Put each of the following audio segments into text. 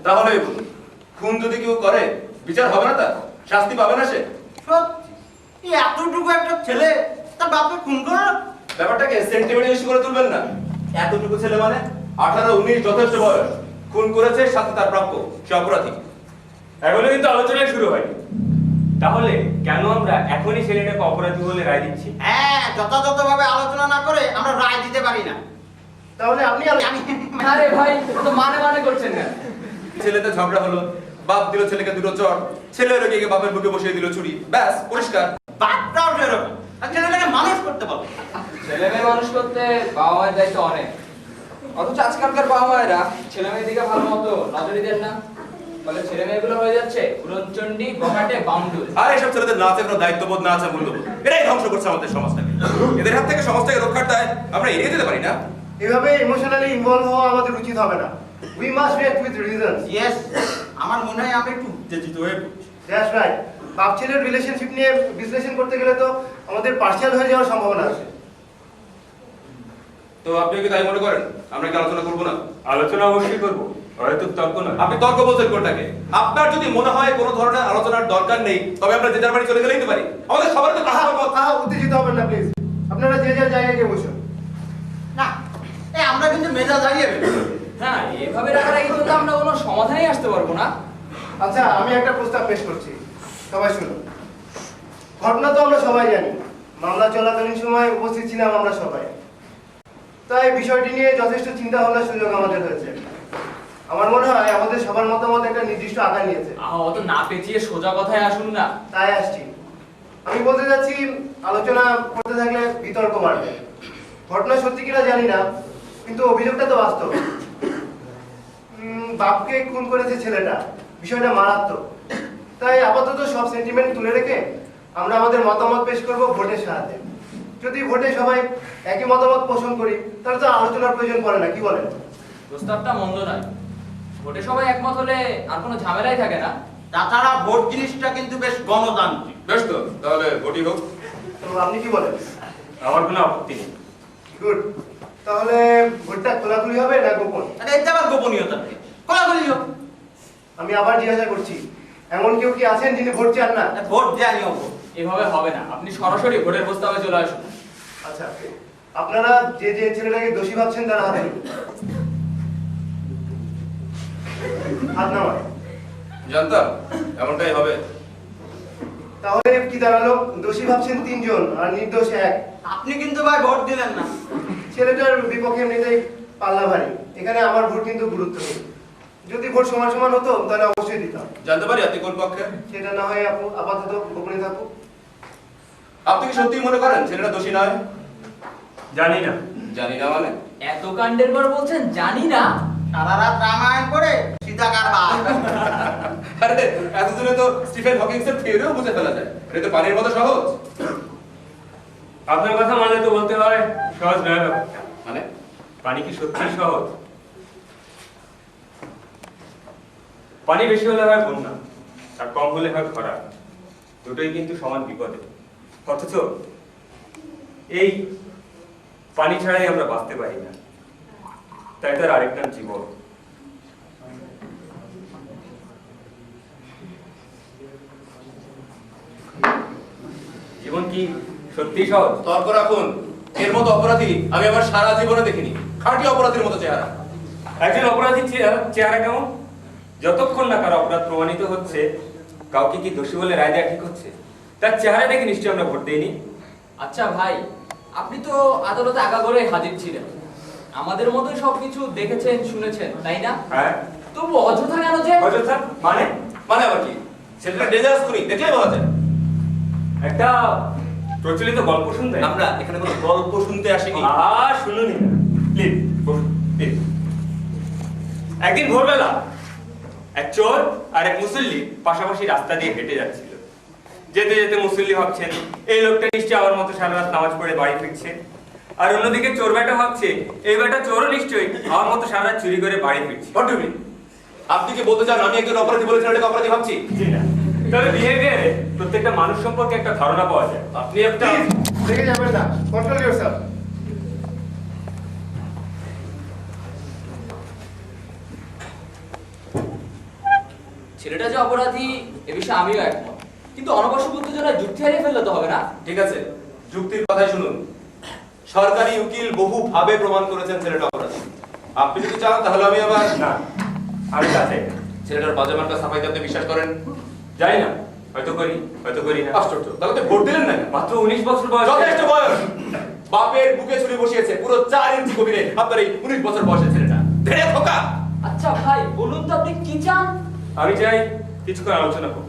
তাহলেই বলুন, খুন যদি কেউ করে বিচার হবে না, তার শাস্তি পাবে না সে? সত্যি এতটুকু একটা ছেলে তার বাপকে খুন করে? ব্যাপারটাকে সেন্টিমেন্টাল করে তুলবেন না। এতটুকু ছেলে মানে 18-19 যথেষ্ট বয়স। খুন করেছে, সাথে তার প্রাপ্য, সে অপরাধী। এখনো কিন্তু আলোচনায় শুরু হয়নি। তাহলে কেন আমরা এখনই ছেলেটাকে অপরাধী বলে রায় দিচ্ছি? হ্যাঁ, যথাযথভাবে আলোচনা না করে আমরা রায় দিতে পারি না। তাহলে আপনি আরে ভাই, তো মানে করছেন না। ছেলেতে ঝগড়া হলো, বাপ দিল ছেলেকে দুটো চড়, ছেলে হলো গিয়ে বাপের বুকে বসিয়ে দিল ছুরি, ব্যাস পরিষ্কার। বাপটাও সেরকম, আর ছেলেটাকে মানুষ করতে পারো। ছেলে মেয়ে মানুষ করতে বাবা মায়ের দায়িত্ব অনেক, অথচ আজকালকার বাবা মায়েরা ছেলে মেয়ের দিকে ভালো মতো নজরই দেন না। ফলে ছেলে মেয়েগুলো হয়ে যাচ্ছে উড়নচণ্ডী, বখাটে, বাউন্ডুল। আর এসব ছেলেদের না আছে কোনো দায়িত্ববোধ, না আছে মূল্যবোধ, এরাই ধ্বংস করছে আমাদের সমাজটাকে। এদের হাত থেকে সমাজটাকে রক্ষার দায় আমরা এড়িয়ে দিতে পারি না। এভাবে ইমোশনালি ইনভলভ হওয়া আমাদের উচিত হবে না। We must react with reasons. Yes, আমার মনে হয় আমরা একটু উত্তেজিত হয়ে পড়ছি। That's right. বাপ ছেলের রিলেশনশিপ নিয়ে বিশ্লেষণ করতে গেলে তো আমাদের পার্সিয়াল হয়ে যাওয়ার সম্ভাবনা আছে। তো আপনি কি তাই মনে করেন আমরা কি আলোচনা করবো না? আলোচনা অবশ্যই করবো, হয়তো তর্ক না। আপনি তর্ক বলছেন কোনটাকে? আপনার যদি মনে হয় কোনো ধরনের আলোচনার দরকার নেই, তবে আমরা যে যার বাড়ি চলে গেলেই তো পারি। আমাদের সবার তো উত্তেজিত হবেন না প্লিজ। আপনারা যে যার জায়গায় গিয়ে বসুন। না, আমরা কিন্তু মেজাজ হারিয়ে ফেলবো। হ্যাঁ, এভাবে রাখারাখি তো আমরা কোনো সমাধানেই আসতে পারবো না। আচ্ছা, আমি একটা প্রস্তাব পেশ করছি, সবাই শুনুন। ঘটনা তো আমরা সবাই জানি, মামলা চলাকালীন সময় উপস্থিত ছিলাম আমরা সবাই, তাই বিষয়টি নিয়ে যথেষ্ট চিন্তা ভাবনার সুযোগ আমাদের হয়েছে। আমার মনে হয় আমাদের সবার মতামত একটা নির্দিষ্ট আকার নিয়েছে। অত না পেঁচিয়ে সোজা কথায় আসুন না। তাই আসছি। আমি বলতে যাচ্ছি, আলোচনা করতে থাকলে বিতর্ক বাড়বে। ঘটনা সত্যি কিনা জানি না, কিন্তু অভিযোগটা তো বাস্তব। বাপকে খুন করেছে ছেলেটা, বিষয়টা মারাত্মক। তাই আপাতত সব সেন্টিমেন্ট তুলে রেখে আমরা আমাদের মতামত পেশ করব ভোটের সাহায্যে। যদি ভোটে সবাই একই মতামত পোষণ করি, তাহলে তো আলোচনার প্রয়োজন পড়ে না, কি বলেন? প্রস্তাবটা মন্দ নয়। ভোটে সবাই একমত হলে আর কোনো ঝামেলাই থাকে না। তাছাড়া ভোট জিনিসটা কিন্তু বেশ গণতান্ত্রিক। বেশ, তো তাহলে ভোটই হোক। তো আপনি কি বলেন? আমার কোনো আপত্তি নেই। গুড। তাহলে ভোটটা খোলাখুলি হবে না গোপন? আরে এটা আবার গোপনীয়তা নেই, খোলাখুলি হোক। আমি আবার জিজ্ঞাসা করছি, এমন কেউ কি আছেন যিনি ভোট চান না? ভোট দেওয়া নিয়ম। এভাবে হবে না, আপনি সরাসরি ভোটের প্রস্তাবে চলে আসুন। আচ্ছা, আপনারা যে যে ছেলেটাকে দোষী ভাবছেন তারা হাত তুলুন। হাত নামান। জানতাম এমনটাই হবে। তাহলে কি দাঁড়ালো? দোষী ভাবছেন 3 জন আর নির্দোষ 1। আপনি কিন্তু ভাই ভোট দিলেন না। ছেলেটার বিপক্ষে এমনিতেই পাল্লা ভারী, এখানে আমার ভোট কিন্তু গুরুত্বপূর্ণ। যদি ভোট সমান সমান হতো তাহলে অবশ্যই দিতাম। জানতে পারি আপনি কোন পক্ষে? সেটা না হয় আপাতত গোপনে থাকুক। আপনি কি সত্যি মনে করেন ছেলেটা দোষী নয়? জানি না। জানি না মানে? এত কাণ্ডের পর বলছেন জানি না? সারা রাত রামায়ণ করে সীতা কারবার। আরে এতদিনে তো স্টিফেন হকিংসের থিওরিও বুঝে ফেলা যায়। এটা তো পানির মতো সহজ। আপনার কথা মানলে তো বলতে হয় সহজ নয় ব্যাপারটা। মানে পানি কি সত্যি সহজ? পানি বেশি হলে হয় বন্যা, আর কম হলে হয় খরা। দুটোই কিন্তু সমান বিপদে। অথচ এই পানি ছাড়াই আমরা বাঁচতে পারি না, তাই তার আরেক নাম জীবন। জীবন কি সত্যি সহজ? তর্ক রাখুন। এর মতো অপরাধী আমি আমার সারা জীবনে দেখিনি। খাঁটি অপরাধীর মতো চেহারা। একজন অপরাধীর চেহারা কেমন? যতক্ষণ না কারো অপরাধ প্রমাণিত হচ্ছে, কাউকে কি দোষী বলে রায় দেওয়া ঠিক হচ্ছে, তার চেহারা দেখে নিশ্চয়ই আমরা ভোট দিইনি। আচ্ছা ভাই, আপনি তো আদালতে আগাগোড়ে হাজির ছিলেন, আমাদের মতোই সবকিছু দেখেছেন শুনেছেন, তাই না? হ্যাঁ। তবু অযথা কেন যে? অযথা মানে? মানে আবার কি? ছেলেটা ডেঞ্জারাস খুনি, দেখলেই বলা যায়। একটা প্রচলিত গল্প শুনতে। আমরা এখানে কোনো গল্প শুনতে আসিনি। শুনুনি না প্লিজ, প্লিজ। একদিন ভোরবেলা এক চোর আর এক মুসল্লি পাশাপাশি রাস্তা দিয়ে হেঁটে যাচ্ছিল। যেতে যেতে মুসল্লি ভাবছেন এই লোকটা নিশ্চয়ই আমার মতো সারা রাত নামাজ পড়ে বাড়ি ফিরছে, আর অন্যদিকে চোর বেটা ভাবছে এই বেটা চোরও নিশ্চয়ই আমার মতো সারা রাত চুরি করে বাড়ি ফিরছে। আপনি কি বলতে চান আমি একজন অপরাধী বলে ছেলেটাকে অপরাধী ভাবছি? জি না, তবে বিহেভিয়ারে প্রত্যেকটা মানুষ সম্পর্কে একটা ধারণা পাওয়া যায়। আপনি একটা দেখে যাবেন না, কন্ট্রোল ইয়োরসেলফ। ছেলেটা যে অপরাধী এ বিষয়ে আমিও একমত, কিন্তু অনাবশ্যক উত্তেজনায় যুক্তি হারিয়ে ফেললে তো হবে না। ঠিক আছে, যুক্তির কথাই শুনুন। সরকারি উকিল বহু ভাবে প্রমাণ করেছেন ছেলেটা অপরাধী। আপনি যদি চান তাহলে আমি আবার না, আমি তা চাই না। ছেলেটার বাজে মার্কা সাফাই দিতে বিশ্বাস করেন? জানি না, হয়তো করি, হয়তো করি না। আশ্চর্য, তাহলে তো ভোট দিলেন না কেন? মাত্র 19 বছর বয়স। যথেষ্ট বয়স। বাপের বুকে ছুরি বসিয়েছে পুরো 4 ইঞ্চি গভীরে আপনার এই 19 বছর বয়সের ছেলেটা। ধেড়ে খোকা। আচ্ছা ভাই, বলুন তো আপনি কি চান? আমি চাই কিছুক্ষণ আলোচনা করব।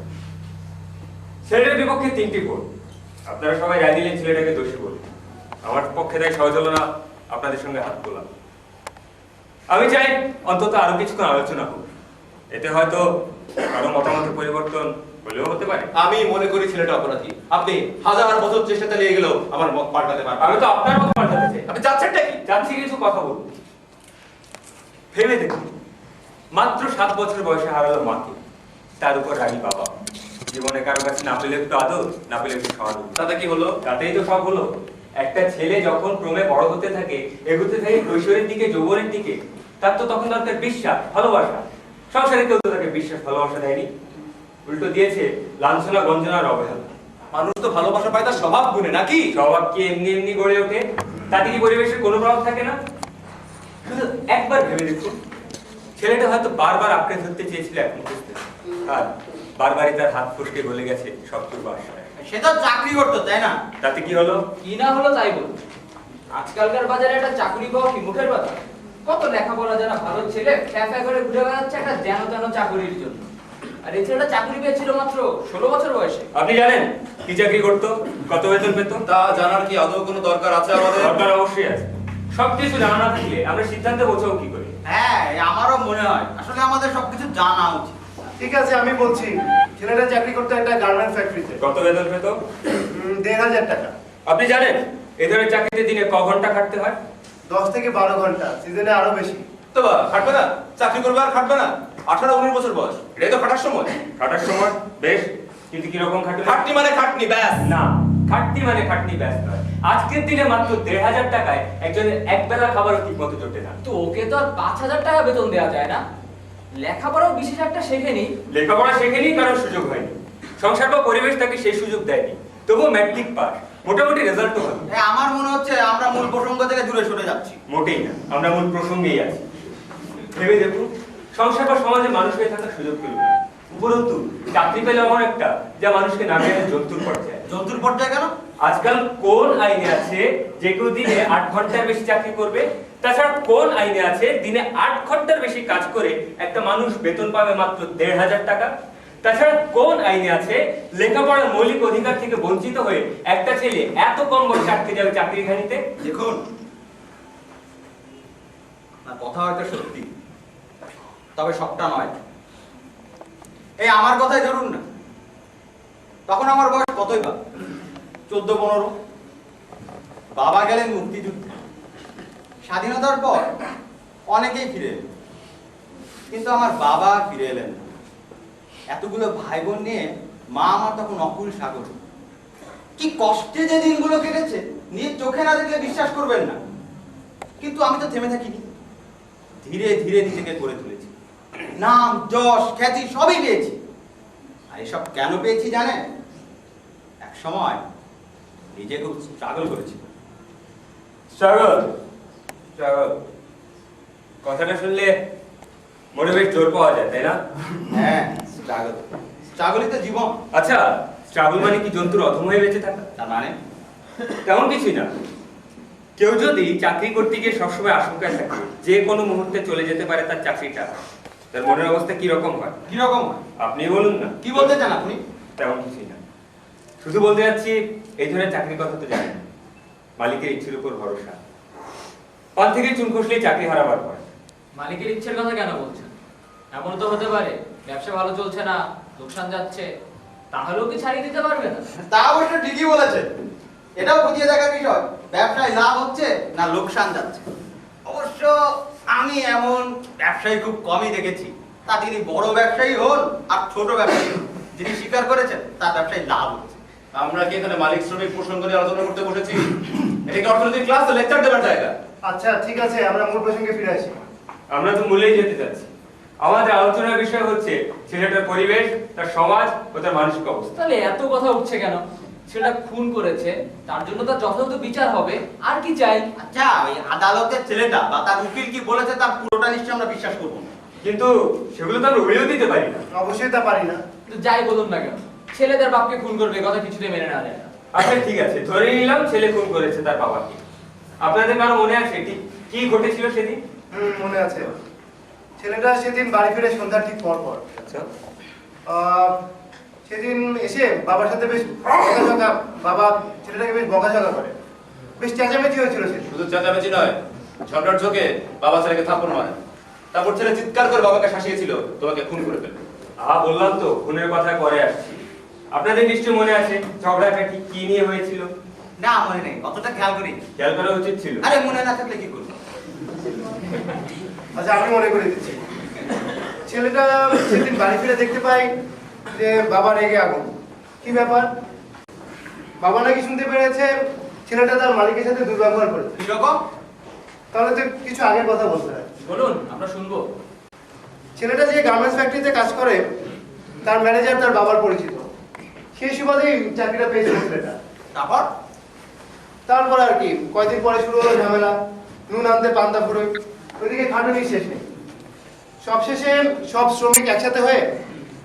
ছেলেটার বিপক্ষে 3টি ভোট। আপনারা সবাই রায় দিলেন ছেলেটাকে দোষী বলে। আমার পক্ষে তাই সহজ হলো না আপনাদের সঙ্গে হাত তোলা। আমি চাই অন্তত আরো কিছুক্ষণ আলোচনা হোক। এতে হয়তো কারো মতামতের পরিবর্তন হলেও হতে পারে। আমি মনে করি ছেলেটা অপরাধী। আপনি হাজার বছর চেষ্টা চালিয়ে গেলেও আমার মত পাল্টাতে পারবেন। আমি তো আপনার মত পাল্টাতে চাই। আপনি চাচ্ছেনটা কি? যাচ্ছি কিছু কথা বলবো। ভেবে দেখুন, মাত্র 7 বছর বয়সে হারালো মাকে, তার উপর রানী বাবা। জীবনে কারো কাছে না পেলে একটু আদর, না পেলে একটু সহানুভূতি। তাতে কি হলো? তাতেই তো সব হলো। একটা ছেলে যখন ক্রমে বড় হতে থাকে, এগোতে থাকে কৈশোরের দিকে, যৌবনের দিকে, তার তো তখন দরকার বিশ্বাস, ভালোবাসা। সংসারে কেউ তো তাকে বিশ্বাস, ভালোবাসা দেয়নি, উল্টো দিয়েছে লাঞ্ছনা, গঞ্জনার অবহেলা। মানুষ তো ভালোবাসা পায় তার স্বভাব গুণে, নাকি? স্বভাব কি এমনি এমনি গড়ে ওঠে? তাতে কি পরিবেশের কোনো প্রভাব থাকে না? শুধু একবার ভেবে দেখুন, ছেলেটা হয়তো বারবার আঁকড়ে ধরতে চেয়েছিল এক মুহূর্তে, আর বারবারই তার হাত ফসকে গলে গেছে শত্রুর বাসায়। সে তো চাকরি করতো, তাই না? তাতে কি হলো? কি না হলো তাই বলুন। আজকালকার বাজারে একটা চাকরি পাওয়া কি মুখের কথা? কত লেখাপড়া জানা ভালো ছেলে ফ্যাফ্যা করে ঘুরে বেড়াচ্ছে একটা যেন তেন চাকরির জন্য। আর এই ছেলেটা চাকরি পেয়েছিল মাত্র 16 বছর বয়সে। আপনি জানেন কি চাকরি করতো, কত বেতন পেত? তা জানার কি আদৌ কোনো দরকার আছে আমাদের? দরকার অবশ্যই আছে। সবকিছু জানা না থাকলে আমরা সিদ্ধান্তে পৌঁছাবো কি করে? হ্যাঁ, আমারও মনে হয় আসলে আমাদের সবকিছু জানা উচিত। ঠিক আছে, আমি বলছি ছেলেটা চাকরি করতো একটা গার্মেন্টস ফ্যাক্টরিতে। কত বেতন পেত? 1,500 টাকা। আপনি জানেন এই ধরনের চাকরিতে দিনে ক ঘন্টা খাটতে হয়? 10 থেকে 12 ঘন্টা, সিজনে আরো বেশি। তো বা খাটবে না? চাকরি করবে আর খাটবে না? 18-19 বছর বয়স, এটাই তো খাটার সময়। খাটার সময় বেশ, কিন্তু কিরকম খাটবে? খাটনি মানে খাটনি, ব্যাস। না, খাটনি মানে খাটনি ব্যাস নয়। আজকের দিনে মাত্র 1,500 টাকায় একজনের একবেলা খাবারও ঠিক মতো জোটে না। তো ওকে তো আর 5,000 টাকা বেতন দেওয়া যায় না। লেখাপড়াও বিশেষ একটা শেখেনি। লেখাপড়া শেখেনি কারণ সুযোগ হয়নি, সংসার বা পরিবেশ তাকে সেই সুযোগ দেয়নি। তবুও ম্যাট্রিক পাস, মোটামুটি রেজাল্ট তো ভালো। আমার মনে হচ্ছে আমরা মূল প্রসঙ্গ থেকে দূরে সরে যাচ্ছি। মোটেই না, আমরা মূল প্রসঙ্গেই আছি। ভেবে দেখুন, সংসার বা সমাজে মানুষ হয়ে থাকার সুযোগ পেল না। উপরন্তু চাকরি পেলে এমন একটা যা মানুষকে নামিয়ে আনে জন্তুর পর্যায়ে। জন্তুর পর্যায়ে কেন? আজকাল কোন আইনে আছে যে কেউ দিনে 8 ঘন্টার বেশি চাকরি করবে? তাছাড়া কোন আইনে আছে দিনে 8 ঘন্টার বেশি কাজ করে একটা মানুষ বেতন পাবে মাত্র 1,500 টাকা? তাছাড়া কোন আইনে আছে লেখাপড়ার মৌলিক অধিকার থেকে বঞ্চিত হয়ে একটা ছেলে এত কম বয়সে আটকে যাবে চাকরির ঘানিতে? দেখুন, না কথা হয়তো সত্যি, তবে সবটা নয়। এই আমার কথাই ধরুন না, তখন আমার বয়স কতই বা 14-15। বাবা গেলেন মুক্তিযুদ্ধে। স্বাধীনতার পর অনেকেই ফিরে এলেন, কিন্তু আমার বাবা ফিরে এলেন না। এতগুলো ভাই বোন নিয়ে মা আমার তখন অকুল সাগর। কি কষ্টে যে দিনগুলো কেটেছে নিজ চোখে না দেখলে বিশ্বাস করবেন না। কিন্তু আমি তো থেমে থাকিনি, ধীরে ধীরে নিজেকে গড়ে তুলেছি। নাম, যশ, খ্যাতি সবই পেয়েছি। আর এসব কেন পেয়েছি জানেন? এক সময় নিজে খুব স্ট্রাগল করেছি। স্ট্রাগল, স্ট্রাগল কথাটা শুনলে মনে বেশ জোর পাওয়া যায়, তাই না? হ্যাঁ, স্ট্রাগল, স্ট্রাগলই তো জীবন। আচ্ছা, স্ট্রাগল মানে কি জন্তুর অধম হয়ে বেঁচে থাকা? তার মানে তেমন কিছুই না। কেউ যদি চাকরি করতে গিয়ে সবসময় আশঙ্কায় থাকে যে কোনো মুহূর্তে চলে যেতে পারে তার চাকরিটা, তার মনের অবস্থা কি রকম হয়? কিরকম হয়? আপনি বলুন না। কি বলতে চান আপনি? তেমন কিছুই না, শুধু বলতে যাচ্ছি এই ধরনের চাকরির কথা তো জানেন, মালিকের ইচ্ছের উপর ভরসা। পান থেকে চুন খসলেই চাকরি হারাবার পর। মালিকের ইচ্ছের কথা কেন বলছেন? এমন তো হতে পারে ব্যবসা ভালো চলছে না, লোকসান যাচ্ছে, তাহলেও কি ছাড়িয়ে দিতে পারবে না? তা অবশ্য ঠিকই বলেছেন। এটাও খতিয়ে দেখার বিষয়, ব্যবসায় লাভ হচ্ছে না লোকসান যাচ্ছে। অবশ্য আমি এমন ব্যবসায়ী খুব কমই দেখেছি, তা তিনি বড় ব্যবসায়ী হন আর ছোট ব্যবসায়ী হন, যিনি স্বীকার করেছেন তার ব্যবসায় লাভ হচ্ছে। আমরা কি এখানে মালিক শ্রমিক প্রসঙ্গ নিয়ে আলোচনা করতে বসেছি? এটা কি অর্থনৈতিক ক্লাস, লেকচার দেওয়ার জায়গা? আচ্ছা ঠিক আছে, আমরা মূল প্রসঙ্গে ফিরে আসি। আমরা তো মূলেই যেতে চাচ্ছি। আমাদের আলোচনার বিষয় হচ্ছে ছেলেটার পরিবেশ, তার সমাজ ও তার মানসিক অবস্থা। তাহলে এত কথা উঠছে কেন? ছেলেটা খুন করেছে, তার জন্য তার যথাযথ বিচার হবে, আর কি চাই? আচ্ছা, ওই আদালতের ছেলেটা বা তার উকিল কি বলেছে তার পুরোটা নিশ্চয়ই আমরা বিশ্বাস করবো না। কিন্তু সেগুলো তো আমরা উড়িয়েও দিতে পারি না। অবশ্যই তা পারি না। তো যাই বলুন না কেন, ছেলেদের বাপকে খুন করবে কথা কিছুতেই মেনে নেওয়া যায় না। আচ্ছা ঠিক আছে, ধরে নিলাম ছেলে খুন করেছে তার বাবাকে। আপনাদের কারো মনে আছে ঠিক কি ঘটেছিল সেদিন? মনে আছে। ছেলেটা সেদিন বাড়ি ফিরে সন্ধ্যার ঠিক পর পর আচ্ছা। সেদিন এসে বাবার সাথে বেশ বকাঝকা, বাবা ছেলেটাকে বেশ বকাঝকা করে, বেশ চেঁচামেচি হয়েছিল। সে শুধু চেঁচামেচি নয়, ঝগড়ার ঝোঁকে বাবা ছেলেকে থাপ্পড় মারে। তারপর ছেলে চিৎকার করে বাবাকে শাসিয়েছিল তোমাকে খুন করে ফেলবে। বললাম তো খুনের কথা পরে আসছি। আপনাদের নিশ্চয় মনে আছে ঝগড়াটা ঠিক কি নিয়ে হয়েছিল? না মনে নেই, অতটা খেয়াল করি। খেয়াল করা উচিত ছিল। আরে মনে না থাকলে কি করবো? আচ্ছা, আমি মনে করে দিচ্ছি। ছেলেটা সেদিন বাড়ি ফিরে দেখতে পাই যে বাবা রেগে আগুন। কি ব্যাপার? বাবা নাকি শুনতে পেরেছে ছেলেটা তার মালিকের সাথে দুর্ব্যবহার করেছে। কিরকম? তাহলে তো কিছু আগের কথা বলতে হয়। বলুন, আমরা শুনবো। ছেলেটা যে গার্মেন্টস ফ্যাক্টরিতে কাজ করে, তার ম্যানেজার তার বাবার পরিচিত। সেই সুবাদেই চাকরিটা পেয়েছিল ছেলেটা। তারপর আর কি, কয়েকদিন পরে শুরু হলো ঝামেলা। নুন আনতে পান্তা ফুরোয়, ওইদিকে খাটুনির শেষ নেই। সবশেষে সব শ্রমিক একসাথে হয়ে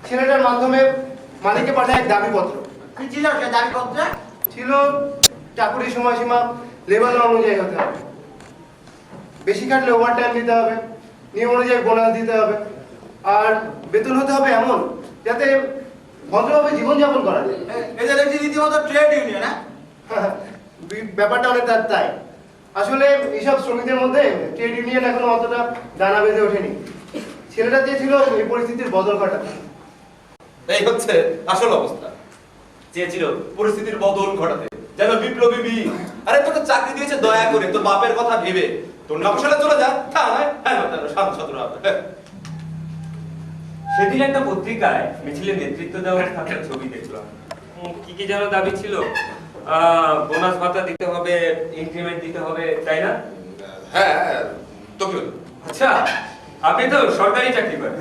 ছেলেটার মাধ্যমে মালিককে পাঠায় এক দাবিপত্র। কি ছিল সে দাবিপত্রে? ছিল চাকুরির সময়সীমা লেভেল অনুযায়ী হতে হবে, বেশি খাটলে ওভার টাইম দিতে হবে, নিয়ম অনুযায়ী বোনাস দিতে হবে, আর বেতন হতে হবে এমন যাতে ভদ্রভাবে জীবনযাপন করা যায়। এদের একটি রীতিমতো ট্রেড ইউনিয়ন। ব্যাপারটা অনেক তাই। আসলে এইসব শ্রমিকদের মধ্যে ট্রেড ইউনিয়ন এখনো অতটা দানা বেঁধে ওঠেনি। ছেলেটা চেয়েছিল এই পরিস্থিতির বদল ঘটাতে। এই হচ্ছে আসল অবস্থা। চেয়েছিল পরিস্থিতির বদল ঘটাতে, যেন বিপ্লবী বীর। আরে তোকে চাকরি দিয়েছে দয়া করে, তোর বাপের কথা ভেবে। তোর নকশালে চলে যা, তা নয় হ্যাঁ সাংসদরা। সেদিন একটা পত্রিকায় মিছিলের নেতৃত্ব দেওয়ার একটা ছবি দেখলাম। কি কি যেন দাবি ছিল? বোনাস ভাতা দিতে হবে, ইনক্রিমেন্ট দিতে হবে, তাই না? হ্যাঁ, তো কি হলো? আচ্ছা, আপনি তো সরকারি চাকরি করেন।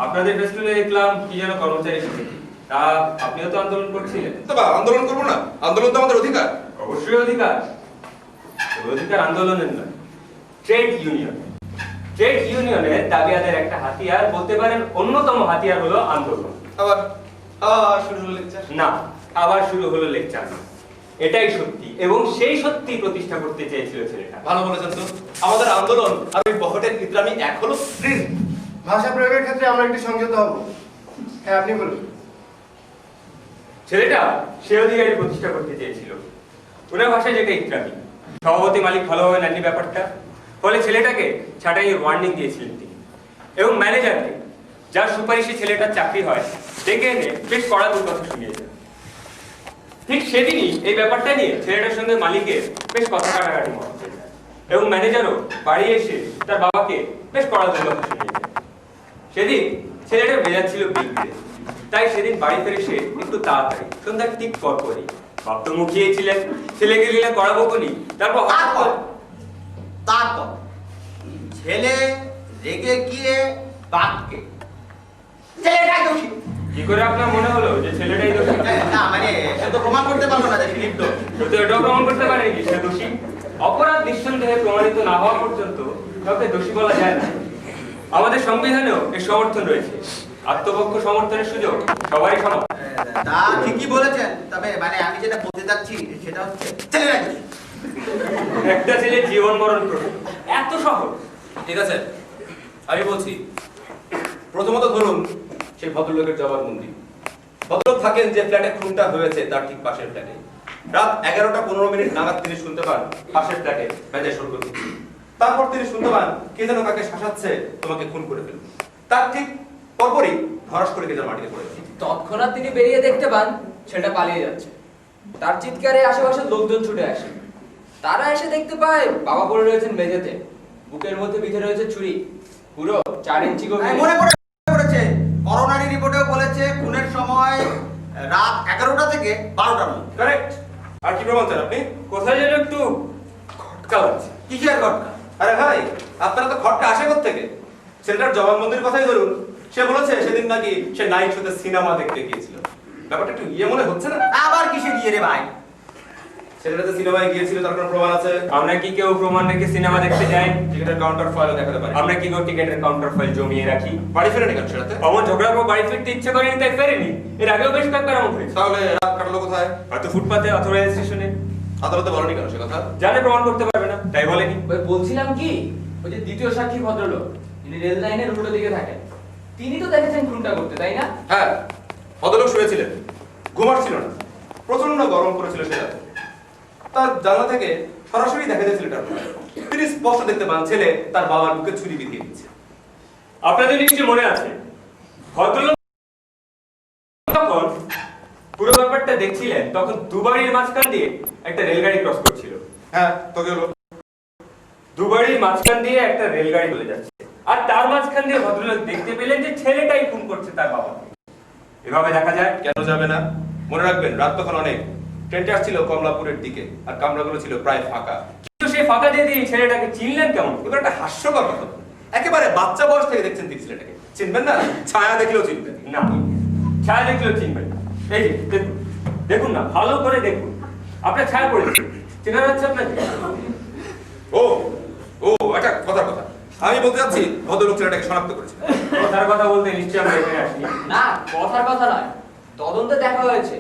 আপনাদের ফেস্টুনে দেখলাম কি যেন কর্মচারী সমিতি। তা আপনিও তো আন্দোলন করছিলেন। তো বা আন্দোলন করবো না? আন্দোলন তো আমাদের অধিকার। অবশ্যই অধিকার। অধিকার আন্দোলনের নয়, ট্রেড ইউনিয়ন। ট্রেড ইউনিয়নের দাবি আদায়ের একটা হাতিয়ার, বলতে পারেন অন্যতম হাতিয়ার হলো আন্দোলন। আবার শুরু হলো লেকচার। না, আবার শুরু হলো লেকচার। এটাই সত্যি, এবং সেই সত্যি প্রতিষ্ঠা করতে চেয়েছিল ছেলেটা। ভালো বলেছেন তো। আমাদের আন্দোলন আর ওই বহটের ইত্রামি এক হলো। প্লিজ, ভাষা প্রয়োগের ক্ষেত্রে আমরা একটু সংযত হব। হ্যাঁ, আপনি বলুন। ছেলেটা সে অধিকারী প্রতিষ্ঠা করতে চেয়েছিল। ওনার ভাষায় যেটা ইত্রামি। সভাপতি মালিক ভালোভাবে নেননি ব্যাপারটা, ফলে ছেলেটাকে ছাঁটাইয়ের ওয়ার্নিং দিয়েছিলেন তিনি। এবং ম্যানেজারকে, যার সুপারিশে ছেলেটার চাকরি হয়, ডেকে এনে বেশ কড়া দু কথা শুনিয়েছেন। ঠিক সেদিনই এই ব্যাপারটা নিয়ে ছেলেটার সঙ্গে মালিকের বেশ কথা কাটাকাটি মনে হয়েছে, এবং ম্যানেজারও বাড়ি এসে তার বাবাকে বেশ কড়া দু কথা শুনিয়েছেন। সেদিন ছেলেটার মেজাজ ছিল বিগড়ে, তাই সেদিন বাড়ি ফিরে সে একটু তাড়াতাড়ি সন্ধ্যার ঠিক পর পরই বাপ তো মুখিয়েছিলেন, ছেলেকে দিলেন কড়া বকুনি। তারপর ছেলে রেগে গিয়ে বাপকে ছেলেটাই দোষী। কি করে আপনার মনে হলো যে ছেলেটাই দোষী? না মানে সে তো প্রমাণ করতে পারলো না যে সে লিপ্ত। সে তো এটাও প্রমাণ করতে পারে কি সে দোষী। অপরাধ নিঃসন্দেহে প্রমাণিত না হওয়া পর্যন্ত কাউকে দোষী বলা যায় না। আমাদের সংবিধানেও এর সমর্থন রয়েছে। আত্মপক্ষ সমর্থনের সুযোগ সবারই সমান। তা ঠিকই বলেছেন, তবে মানে আমি যেটা বলতে চাচ্ছি সেটা হচ্ছে ছেলেরাই দোষী। একটা ছেলে জীবন মরণ প্রশ্ন, এত সহজ। ঠিক আছে, আমি বলছি। প্রথমত ধরুন সেই ভদ্রলোকের জবানবন্দি। ভদ্রলোক থাকেন যে ফ্ল্যাটে খুনটা হয়েছে তার ঠিক পাশের ফ্ল্যাটে। রাত 11:15 নাগাদ তিনি শুনতে পান পাশের ফ্ল্যাটে ম্যাচের শুরু করছে। তারপর তিনি শুনতে পান কে যেন কাকে শাসাচ্ছে তোমাকে খুন করে ফেলবে। তার ঠিক পরপরই ধরাস করে কে যেন মাটিতে পড়ে গেছে। তৎক্ষণাৎ তিনি বেরিয়ে দেখতে পান ছেলেটা পালিয়ে যাচ্ছে। তার চিৎকারে আশেপাশের লোকজন ছুটে আসে। তারা এসে দেখতে পায় বাবা পড়ে রয়েছেন মেঝেতে, বুকের মধ্যে বিঁধে রয়েছে ছুরি, পুরো 4 ইঞ্চি গভীর। মনে পড়েছে, করোনারি রিপোর্টেও বলেছে খুনের সময় রাত 11টা থেকে 12টার মধ্যে। কারেক্ট। আর কি প্রমাণ চান আপনি? কোথায় যেন একটু খটকা লাগছে। কিসের ঘটনা? আরে ভাই, আপনারা তো খটকা আসে কোথা থেকে? ছেলেটার জবানবন্দির কথাই ধরুন, সে বলেছে সেদিন নাকি সে নাইট শোতে সিনেমা দেখতে গিয়েছিল। ব্যাপারটা একটু ইয়ে মনে হচ্ছে না? আবার কিসে গিয়ে রে ভাই? ছেলেটা যে সিনেমায় গিয়েছিল তার কোনো প্রমাণ আছে? আমরা কি কেউ প্রমাণ রেখে সিনেমা দেখতে যাই? টিকিটের কাউন্টার ফাইলও দেখাতে পারি। আমরা কি কেউ টিকেটের কাউন্টার ফাইল জমিয়ে রাখি? বাড়ি ফেরেনি কেন সেটাতে? অমন ঝগড়ার পর বাড়ি ফিরতে ইচ্ছে করেনি তাই ফেরেনি। এর আগেও বেশ কয়েকবার এমন হয়েছে। তাহলে রাত কাটালো কোথায়? হয়তো ফুটপাতে অথবা রেল স্টেশনে। আদালতে বলেনি কেন সে কথা? জানে প্রমাণ করতে পারবে না তাই বলেনি। ওই বলছিলাম কি, ওই যে দ্বিতীয় সাক্ষী ভদ্রলোক, তিনি রেল লাইনের উল্টো দিকে থাকেন, তিনি তো দেখেছেন খুনটা করতে, তাই না? হ্যাঁ, ভদ্রলোক শুয়েছিলেন, ঘুমাচ্ছিল না, প্রচন্ড গরম করেছিল সে রাতে। তার জানলা থেকে সরাসরি দেখা যায় ছেলেটার মুখ। তিনি স্পষ্ট দেখতে পান ছেলে তার বাবার বুকে ছুরি বিধিয়ে দিচ্ছে। আপনাদের নিশ্চয়ই মনে আছে ভদ্রলোক তখন পুরো ব্যাপারটা দেখছিলেন, তখন দুবাড়ির মাঝখান দিয়ে একটা রেলগাড়ি ক্রস করছিল। হ্যাঁ, তো কি হলো? দুবাড়ির মাঝখান দিয়ে একটা রেলগাড়ি চলে যাচ্ছে, আর তার মাঝখান দিয়ে ভদ্রলোক দেখতে পেলেন যে ছেলেটাই খুন করছে তার বাবাকে। এভাবে দেখা যায়? কেন যাবে না? মনে রাখবেন রাত তখন অনেক, ট্রেনটা আসছিল কমলাপুরের দিকে আর কামরাগুলো ছিল প্রায় ফাঁকা। কিন্তু সেই ফাঁকা দিয়ে দিয়ে ছেলেটাকে চিনলেন কেমন? এবার একটা হাস্যকর কথা, একেবারে বাচ্চা বয়স থেকে দেখছেন তিনি ছেলেটাকে, চিনবেন না? ছায়া দেখলেও চিনবেন না, ছায়া দেখলেও চিনবেন। এই যে দেখুন, দেখুন না, ভালো করে দেখুন, আপনার ছায়া পড়েছে, চেনা যাচ্ছে আপনাকে? ও ও একটা কথার কথা, আমি বলতে চাচ্ছি ভদ্রলোক ছেলেটাকে শনাক্ত করেছে। কথার কথা বলতে নিশ্চয়ই আমরা এখানে আসি। না, কথার কথা নয়, তদন্তে দেখা হয়েছে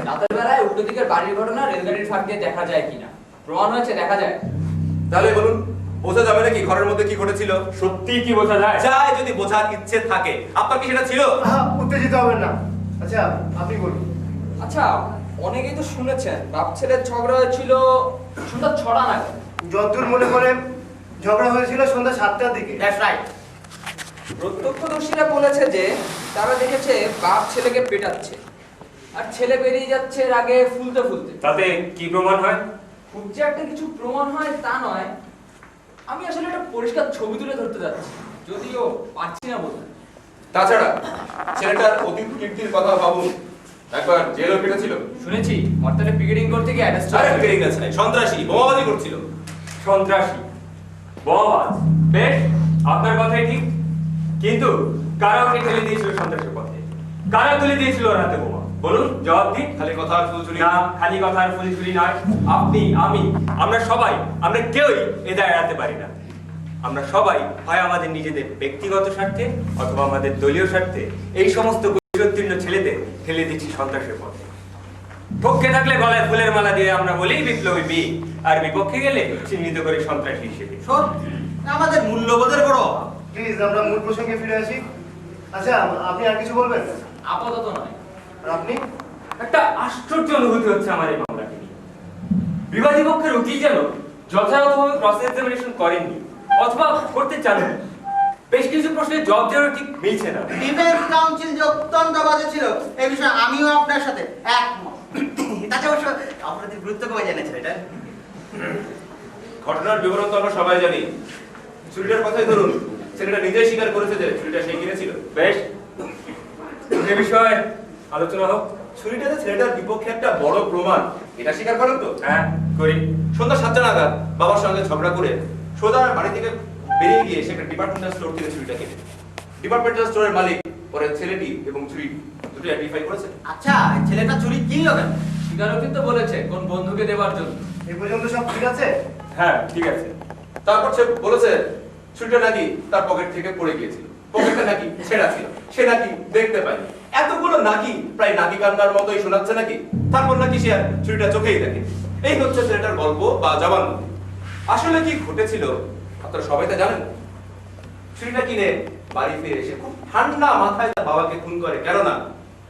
রাতের বেলায় উল্টো দিকের বাড়ির ঘটনা রেলগাড়ির ফাঁক দিয়ে দেখা যায় কিনা, প্রমাণ হয়েছে দেখা যায়। তাহলে বলুন, বোঝা যাবে নাকি ঘরের মধ্যে কি ঘটেছিল? সত্যি কি বোঝা যায়? যায়, যদি বোঝার ইচ্ছে থাকে। আপনার কি সেটা ছিল? উত্তেজিত হবেন না। আচ্ছা, আপনি বলুন। আচ্ছা, অনেকেই তো শুনেছেন বাপ ছেলের ঝগড়া হয়েছিল সন্ধ্যা 6টা নাগাদ। যতদূর মনে করে ঝগড়া হয়েছিল সন্ধ্যা 7টার দিকে। That's right. প্রত্যক্ষদর্শীরা বলেছে যে তারা দেখেছে বাপ ছেলেকে পেটাচ্ছে আর ছেলে বেরিয়ে যাচ্ছে এর আগে ফুলতে ফুলতে। তাতে কি প্রমাণ হয়? খুব যে একটা কিছু প্রমাণ হয় তা নয়, আমি আসলে একটা পরিষ্কার ছবি তুলে ধরতে যাচ্ছি, যদিও পারছি না বলতে। তাছাড়া ছেলেটার অতীত কীর্তির কথা ভাবুন, একবার জেলও কেটেছিল। শুনেছি হরতালে পিকেটিং করতে গিয়ে অ্যারেস্ট আরে পিকেটিং আছে নাই, সন্ত্রাসী বোমাবাজি করছিল। সন্ত্রাসী, বোমাবাজ, বেশ, আপনার কথাই ঠিক। কিন্তু কারা ওকে ঠেলে দিয়েছিল সন্ত্রাসের পথে? কারা তুলে দিয়েছিল ওর হাতে বোমা? বলুন, জবাব দিন। খালি কথা আর ফুলঝুরি না, খালি কথা আর ফুলঝুরি নয়। আপনি, আমি, আমরা সবাই, আমরা কেউই এ দায় এড়াতে পারি না। আমরা সবাই হয় আমাদের নিজেদের ব্যক্তিগত স্বার্থে অথবা আমাদের দলীয় স্বার্থে এই সমস্ত কৈশোরোত্তীর্ণ ছেলেদের ঠেলে দিচ্ছি সন্ত্রাসের পথে। পক্ষে থাকলে গলায় ফুলের মালা দিয়ে আমরা বলি বিপ্লবী বীর, আর বিপক্ষে গেলে চিহ্নিত করে সন্ত্রাসী হিসেবে। সত্যি আমাদের মূল্যবোধের বড় অভাব। প্লিজ আমরা মূল প্রসঙ্গে ফিরে আসি। আচ্ছা, আপনি আর কিছু বলবেন? আপাতত নয়। আর আপনি? একটা আশ্চর্য অনুভূতি হচ্ছে আমার এই মামলাকে নিয়ে। বিবাদী পক্ষের উকিল যেন যথাযথভাবে ক্রস এক্সামিনেশন করেননি অথবা করতে চাননি। বেশ কিছু প্রশ্নের জবাব যেন ঠিক মিলছে না। ডিফেন্স কাউন্সিল যে অত্যন্ত বাজে ছিল এই বিষয়ে আমিও আপনার সাথে একমত। তাতে অবশ্য আপনাদের গুরুত্ব কমে যায় না ছেলেটা। ঘটনার বিবরণ তো আমরা সবাই জানি। চুরিটার কথাই ধরুন, ছেলেটা নিজেই স্বীকার করেছে যে চুরিটা সে কিনেছিল। বেশ, এ বিষয়ে আলোচনা হোক। ছুরিটা যে ছেলেটার বিপক্ষে একটা বড় প্রমাণ, এটা স্বীকার করেন তো? হ্যাঁ, করি। সন্ধ্যা 7টা নাগাদ বাবার সঙ্গে ঝগড়া করে সোজা বাড়ি থেকে বেরিয়ে গিয়ে সে একটা ডিপার্টমেন্টাল স্টোর থেকে ছুরিটা কিনে। ডিপার্টমেন্টাল স্টোরের মালিক পরে ছেলেটি এবং ছুরি দুটো আইডেন্টিফাই করেছে। আচ্ছা, ছেলেটা চুরি কিনলো কেন? স্বীকারোক্তি তো বলেছে কোন বন্ধুকে দেওয়ার জন্য। এই পর্যন্ত সব ঠিক আছে? হ্যাঁ, ঠিক আছে। তারপর সে বলেছে ছুরিটা নাকি তার পকেট থেকে পড়ে গিয়েছিল, পকেটটা নাকি ছেঁড়া ছিল, সে নাকি দেখতে পায়নি। এতগুলো নাকি প্রায় নাকি কান্নার মতোই শোনাচ্ছে নাকি। তারপর নাকি সে আর ছুরিটা চোখেই দেখে। এই হচ্ছে ছেলেটার গল্প বা জবানবন্দি। আসলে কি ঘটেছিল আপনারা সবাই তো জানেন। ছুরিটা কিনে বাড়ি ফিরে এসে খুব ঠান্ডা মাথায় তার বাবাকে খুন করে, কেননা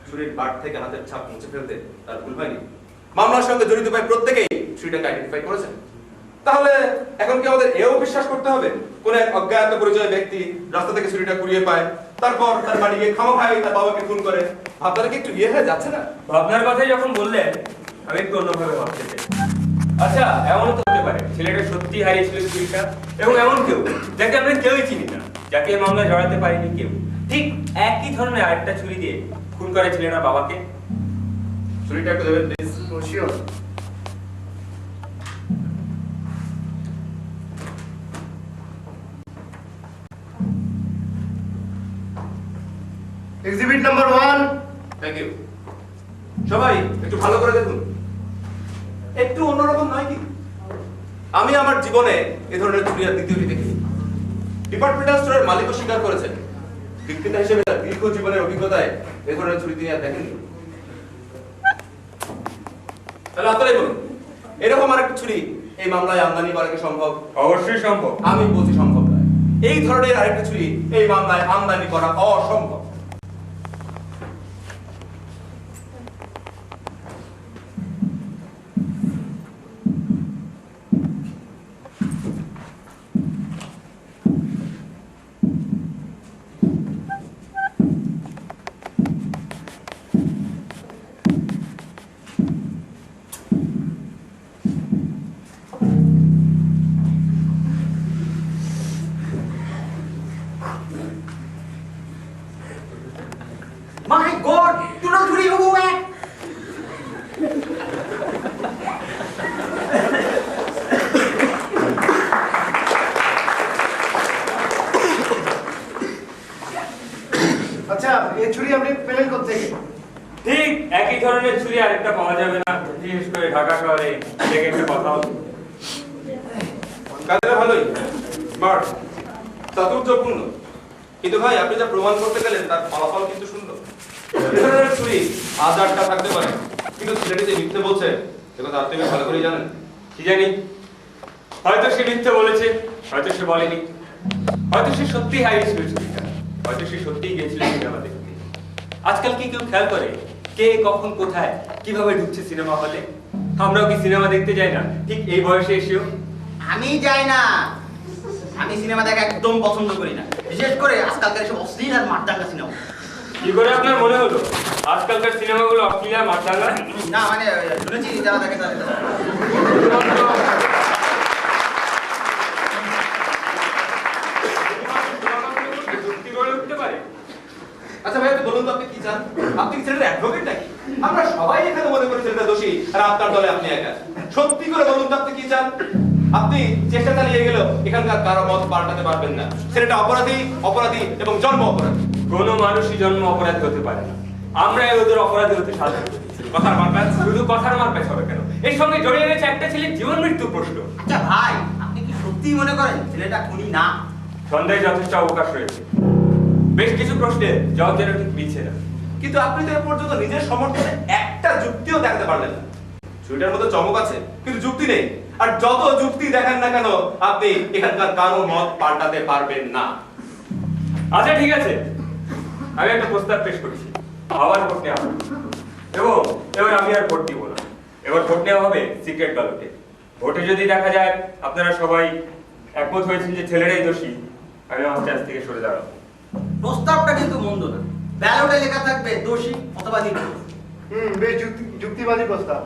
ছুরির বাট থেকে হাতের ছাপ মুছে ফেলতে তার ভুল হয়নি। মামলার সঙ্গে জড়িত প্রায় প্রত্যেকেই ছুরিটাকে আইডেন্টিফাই করেছেন। তাহলে এখন কি আমাদের এও বিশ্বাস করতে হবে কোন এক অজ্ঞাত পরিচয় ব্যক্তি রাস্তা থেকে ছুরিটা কুড়িয়ে পায়, তারপর তার বাড়ি গিয়ে খামোখাই তার বাবাকে খুন করে? আপনারা কি একটু ইয়ে হয়ে যাচ্ছে না? আপনার কথাই যখন বললেন আমি একটু অন্যভাবে ভাবতে চাই। আচ্ছা, এমনও তো হতে পারে ছেলেটা সত্যি হারিয়েছিল ছুরিটা, এবং এমন কেউ যাকে আমরা কেউই চিনি না, যাকে এই মামলায় জড়াতে পারিনি কেউ, ঠিক একই ধরনের আরেকটা ছুরি দিয়ে খুন করে ছেলেটা বাবাকে। ছুরিটা একটু দেবেন please. Sure. Exhibit number 1। Thank you. সবাই একটু ভালো করে দেখুন, একটু অন্যরকম নয় কি? আমি আমার জীবনে এ ধরনের চুরি আর দ্বিতীয়টি দেখিনি। ডিপার্টমেন্টাল স্টোরের মালিকও স্বীকার করেছেন, বিক্রেতা হিসেবে তার দীর্ঘ জীবনের অভিজ্ঞতায় এ ধরনের চুরি তিনি আর দেখেননি। তাহলে আপনারাই বলুন, এরকম আর একটা চুরি এই মামলায় আমদানি করা কি সম্ভব? অবশ্যই সম্ভব। আমি বলছি সম্ভব নয়। এই ধরনের আরেকটা চুরি এই মামলায় আমদানি করা অসম্ভব। মাই গড, দুটো চুরি হবো এক। আচ্ছা, এই ছুরি আপনি পেলেন কোত্থেকে? ঠিক একই ধরনের চুরি আরেকটা পাওয়া যাবে না, বিশেষ করে ঢাকা শহরে। দেখে একটা কথা হলো, কাজটা ভালোই, স্মার্ট, চাতুর্যপূর্ণ। কিন্তু ভাই, আপনি যা প্রমাণ করতে গেলেন তার ফলাফল কিন্তু সুন্দর। এ ধরনের চুরি হাজারটা থাকতে পারে, কিন্তু ছেলেটি যে মিথ্যে বলছে সেটা আপনি ভালো করেই জানেন। কি জানি, হয়তো সে মিথ্যে বলেছে, হয়তো সে বলেনি, হয়তো সে সত্যি হারিয়েছিল চুরিটা, হয়তো সে সত্যিই গিয়েছিল সিনেমা দেখতে। আজকাল কি কেউ খেয়াল করে কে কখন কোথায় কিভাবে ঢুকছে সিনেমা হলে? আমরাও কি সিনেমা দেখতে যাই না ঠিক এই বয়সে এসেও? আমি যাই না, আমি সিনেমা দেখা একদম পছন্দ করি না, বিশেষ করে আজকালকার এসব অশ্লীল আর মারদাঙ্গা সিনেমা। কি করে আপনার মনে হলো আজকালকার সিনেমাগুলো অশ্লীল আর মারদাঙ্গা? না মানে শুনেছি যারা দেখে তাদের যুক্তি গড়ে উঠতে পারে। আচ্ছা ভাই, আপনি বলুন তো আপনি কি চান? আপনি কি ছেলেটার অ্যাডভোকেট নাকি? আমরা সবাই এখানে মনে করি ছেলেটা দোষী, আর আপনার দলে আপনি একা। সত্যি করে বলুন তো আপনি কি চান? আপনি চেষ্টা চালিয়ে গেলেও এখানকার কারো মত পাল্টাতে পারবেন না। ছেলেটা অপরাধী, অপরাধী এবং জন্ম অপরাধী। কোনো মানুষই জন্ম অপরাধী হতে পারে না। আমরা ওদের অপরাধী হতে সাহায্য করি। কথার মারপ্যাচ? শুধু কথার মারপ্যাচ হবে কেন? এর সঙ্গে জড়িয়ে রয়েছে একটা ছেলের জীবন মৃত্যুর প্রশ্ন। আচ্ছা ভাই, আপনি কি সত্যিই মনে করেন ছেলেটা খুনি না? সন্দেহে যথেষ্ট অবকাশ রয়েছে। বেশ কিছু প্রশ্নের জবাব যেন ঠিক মিলছে না। কিন্তু আপনি তো এ পর্যন্ত নিজের সমর্থনে একটা যুক্তিও দেখাতে পারলেন না। ছুরিটার মধ্যে চমক আছে, কিন্তু যুক্তি নেই। আর যত যুক্তি দেখান না কেন, আপনি এখানকার কারো মত পাল্টাতে পারবেন না। আচ্ছা ঠিক আছে, আমি একটা প্রস্তাব পেশ করছি। আবার ভোট নেওয়া হবে, এবং এবার আমি আর ভোট দিব না। এবার ভোট নেওয়া হবে সিক্রেট ব্যালটে। ভোটে যদি দেখা যায় আপনারা সবাই একমত হয়েছেন যে ছেলেরাই দোষী, আমি আমার চাষ থেকে সরে দাঁড়াবো। প্রস্তাবটা কিন্তু মন্দ না, ব্যালটে লেখা থাকবে দোষী অথবা নির্দোষ। বেশ যুক্তিবাদী প্রস্তাব।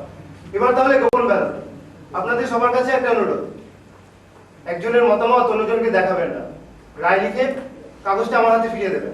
এবার তাহলে গোপন ব্যালট। আপনাদের সবার কাছে একটা অনুরোধ, একজনের মতামত অন্যজনকে দেখাবেন না। রায় লিখে কাগজটা আমার হাতে ফিরিয়ে দেবেন।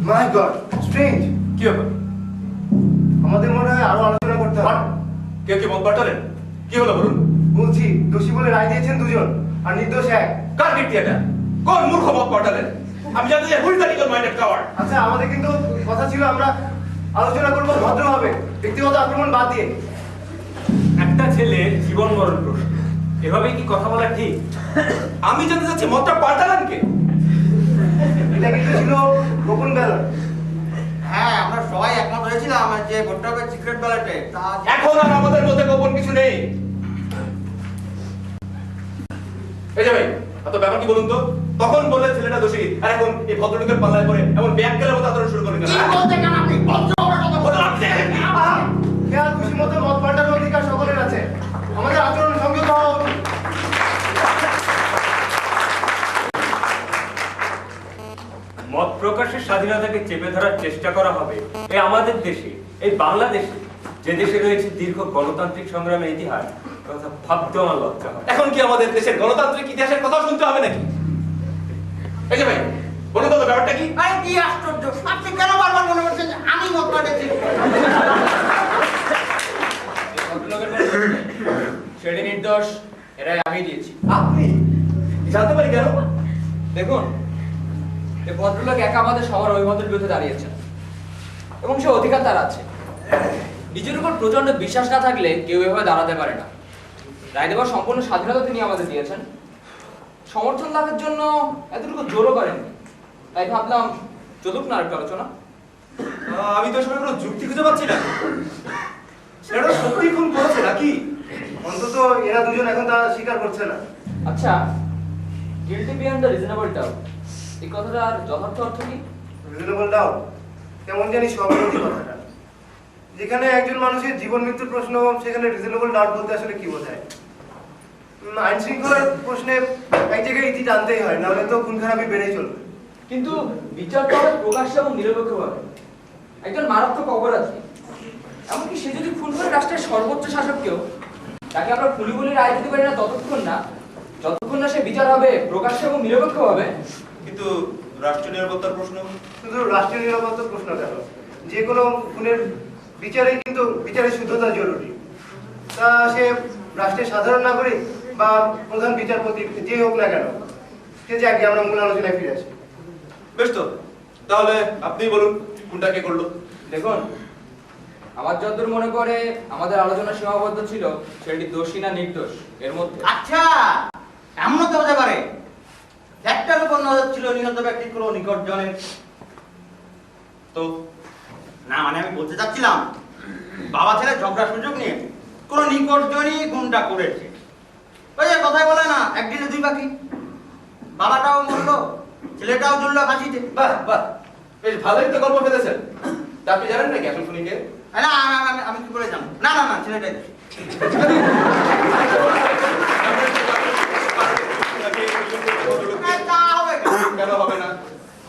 মাই গড, স্ট্রেঞ্জ। কি ব্যাপার? আমাদের মনে হয় আরো আলোচনা করতে হবে। কেউ কি মত পাল্টালেন? কি হলো বলুন? বলছি, দোষী বলে রায় দিয়েছেন দুজন আর নির্দোষ এক। কার কীর্তি এটা? কোন মূর্খ মত পাল্টালেন? আমি জানি যে wheel the legal minded coward. আচ্ছা, আমাদের কিন্তু কথা ছিল আমরা আলোচনা করবো ভদ্রভাবে, ব্যক্তিগত আক্রমণ বাদ দিয়ে। একটা ছেলের জীবন মরণ প্রশ্ন, এভাবে কি কথা বলা ঠিক? আমি জানতে চাচ্ছি মতটা পাল্টালেন কে? যে ভোটটা হবে সিক্রেট ব্যালটে তা এখন আর আমাদের মধ্যে গোপন কিছু নেই। এই যে ভাই, এত ব্যাপার কি বলুন তো? তখন বললেন ছেলেটা দোষী, আর এখন এই ভদ্রলোকের পাল্লায় পড়ে এমন ব্যাগ গেলের মতো আচরণ শুরু করলেন। কি বলতে কেন আপনি খেয়াল খুশি মতো মত পাল্টানোর অধিকার সকলের আছে, আমাদের আচরণ সংযত হওয়া উচিত। মত প্রকাশের স্বাধীনতাকে চেপে ধরার চেষ্টা করা হবে এই আমাদের দেশে, এই বাংলাদেশে, যে দেশে রয়েছে দীর্ঘ গণতান্ত্রিক সংগ্রামের ইতিহাস, কথা ভাবতে আমার লজ্জা হয়। এখন কি আমাদের দেশের গণতান্ত্রিক ইতিহাসের কথা শুনতে হবে নাকি? এই যে ভাই, বলুন তো ব্যাপারটা কি? আরে কি আশ্চর্য, আপনি কেন বারবার মনে করছেন যে আমি মত পাল্টেছি? সেটি নির্দোষ, এরাই আমি দিয়েছি। আপনি জানতে পারি কেন? দেখুন, এই ভদ্রলোক একা আমাদের সবার অভিমতের বিরুদ্ধে দাঁড়িয়েছেন এবং সে অধিকার তার আছে। নিজের উপর প্রচন্ড বিশ্বাস না থাকলে কেউ এভাবে দাঁড়াতে পারে না। রায় দেওয়ার সম্পূর্ণ স্বাধীনতা তিনি আমাদের দিয়েছেন, সমর্থন লাভের জন্য এতটুকু জোরও করেননি। তাই ভাবলাম চলুক না আরেকটু আলোচনা। আমি তো আসলে কোনো যুক্তি খুঁজে পাচ্ছি না। ছেলেটা সত্যি খুন করেছে নাকি? অন্তত এরা দুজন এখন তা স্বীকার করছে না। আচ্ছা, guilty beyond the reasonable doubt, এই কথাটার যথার্থ অর্থ কি? রিজনেবল ডাউট কেমন জানি সহমতি কথাটা। যেখানে একজন মানুষের জীবন মৃত্যুর প্রশ্ন, সেখানে রিজনেবল ডাউট বলতে আসলে কি বোঝায়? আইন শৃঙ্খলার প্রশ্নে এক জায়গায় ইতি টানতেই হয়, নাহলে তো খুন খারাপি বেড়েই চলবে। কিন্তু বিচারটা হবে প্রকাশ্য এবং নিরপেক্ষভাবে। একজন মারাত্মক অপরাধী, এমনকি সে যদি খুন করে রাষ্ট্রের সর্বোচ্চ শাসককেও, তাকে আমরা খুনি বলে রায় দিতে পারি না যতক্ষণ না সে বিচার হবে প্রকাশ্য এবং নিরপেক্ষভাবে। কিন্তু রাষ্ট্রীয় নিরাপত্তার প্রশ্ন? শুধু রাষ্ট্রীয় নিরাপত্তার প্রশ্ন কেন, যে কোনো খুনের বিচারে কিন্তু বিচারের শুদ্ধতা জরুরি। তা সে রাষ্ট্রের সাধারণ নাগরিক বা প্রধান বিচারপতি যে হোক না কেন, সে যাকে আমরা মূল আলোচনায় ফিরে আসি। বেশ তো, তাহলে আপনিই বলুন কোনটা কে করলো? দেখুন, আমার যতদূর মনে করে আমাদের আলোচনা সীমাবদ্ধ ছিল সেটি দোষী না নির্দোষ এর মধ্যে। আচ্ছা, এমনও তো হতে পারে একটার উপর নজর ছিল নিহত ব্যক্তির কোনো নিকটজনের। তো না মানে আমি বলতে চাচ্ছিলাম, বাবা ছেলে ঝগড়া সুযোগ নিয়ে কোনো নিকটজনই খুনটা করেছে। ওই যে কথাই বলে না, একদিনে দুই পাখি, বাবাটাও মরলো, ছেলেটাও ঝুললো ফাঁসিতে। বাহ বাহ, বেশ ভালোই তো গল্প ফেলেছেন। তা আপনি জানেন নাকি আসল খুনিকে? না আমি কি করে জানো? না না না, ছেলেটাই দোষী। তা হবে কেন হবে না?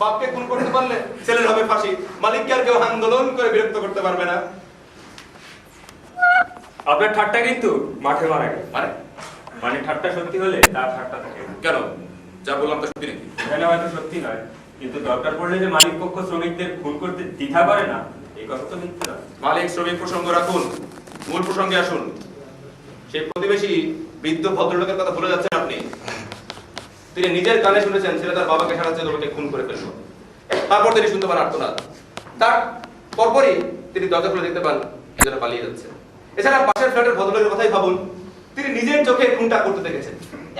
বাপকে খুন করতে পারলে ছেলের হবে ফাঁসি, মালিককে আর কেউ আন্দোলন করে বিরক্ত করতে পারবে না। আপনার ঠাট্টা কিন্তু মাঠে মারা গেছে। মানে ঠাট্টা সত্যি হলে তার ঠাট্টা থাকে না। কেন? যা বললাম তো সত্যি নাকি? এখানে হয়তো সত্যি নয়, কিন্তু দরকার পড়লে যে মালিক পক্ষ শ্রমিকদের খুন করতে দ্বিধা করে না, এই কথা তো মিথ্যে না। মালিক শ্রমিক প্রসঙ্গ রাখুন, মূল প্রসঙ্গে আসুন। সেই প্রতিবেশী বৃদ্ধ ভদ্রলোকের কথা ভুলে যাচ্ছেন আপনি। তিনি নিজের কানে শুনেছেন ছেলে তার বাবাকে সারা তোমাকে খুন করে ফেললো। তারপর তিনি শুনতে পান আর্তনাদ। তার পরপরই তিনি দরজা খুলে দেখতে পান এজন্য পালিয়ে যাচ্ছে। এছাড়া পাশের ফ্ল্যাটের ভদ্রলোকের কথাই ভাবুন, তিনি নিজের চোখে খুনটা করতে দেখেছেন।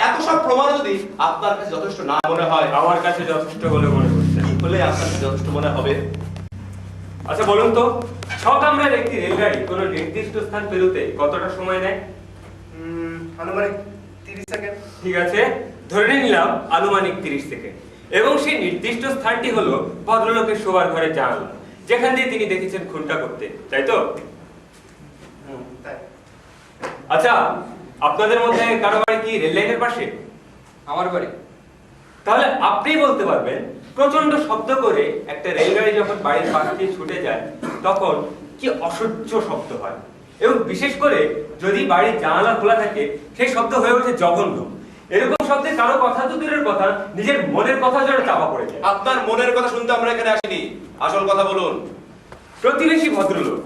এত সব প্রমাণ যদি আপনার কাছে যথেষ্ট না মনে হয়, আমার কাছে যথেষ্ট বলে মনে হচ্ছে। কি হলে আপনার কাছে যথেষ্ট মনে হবে? আচ্ছা বলুন তো, ছকামরার একটি রেলগাড়ি কোনো নির্দিষ্ট স্থান পেরোতে কতটা সময় নেয়? আনুমানিক 30 সেকেন্ড। ঠিক আছে, ধরে নিলাম আনুমানিক 30 সেকেন্ড, এবং সেই নির্দিষ্ট স্থানটি হলো ভদ্রলোকের শোবার ঘরের জানালা, যেখান দিয়ে তিনি দেখেছেন খুনটা করতে, তাই তো? তাই। আচ্ছা, আপনাদের মধ্যে কারো বাড়ি কি রেল লাইনের পাশে? আমার বাড়ি। তাহলে আপনি বলতে পারবেন প্রচন্ড শব্দ করে একটা রেলগাড়ি যখন বাড়ির পাশ দিয়ে ছুটে যায় তখন কি অসহ্য শব্দ হয়, এবং বিশেষ করে যদি বাড়ির জানালা খোলা থাকে সেই শব্দ হয়ে ওঠে জঘন্য। এরকম শব্দে কারো কথা তো দূরের কথা, নিজের মনের কথা যেন চাপা পড়ে যায়। আপনার মনের কথা শুনতে আমরা এখানে আসিনি, আসল কথা বলুন। প্রতিবেশী ভদ্রলোক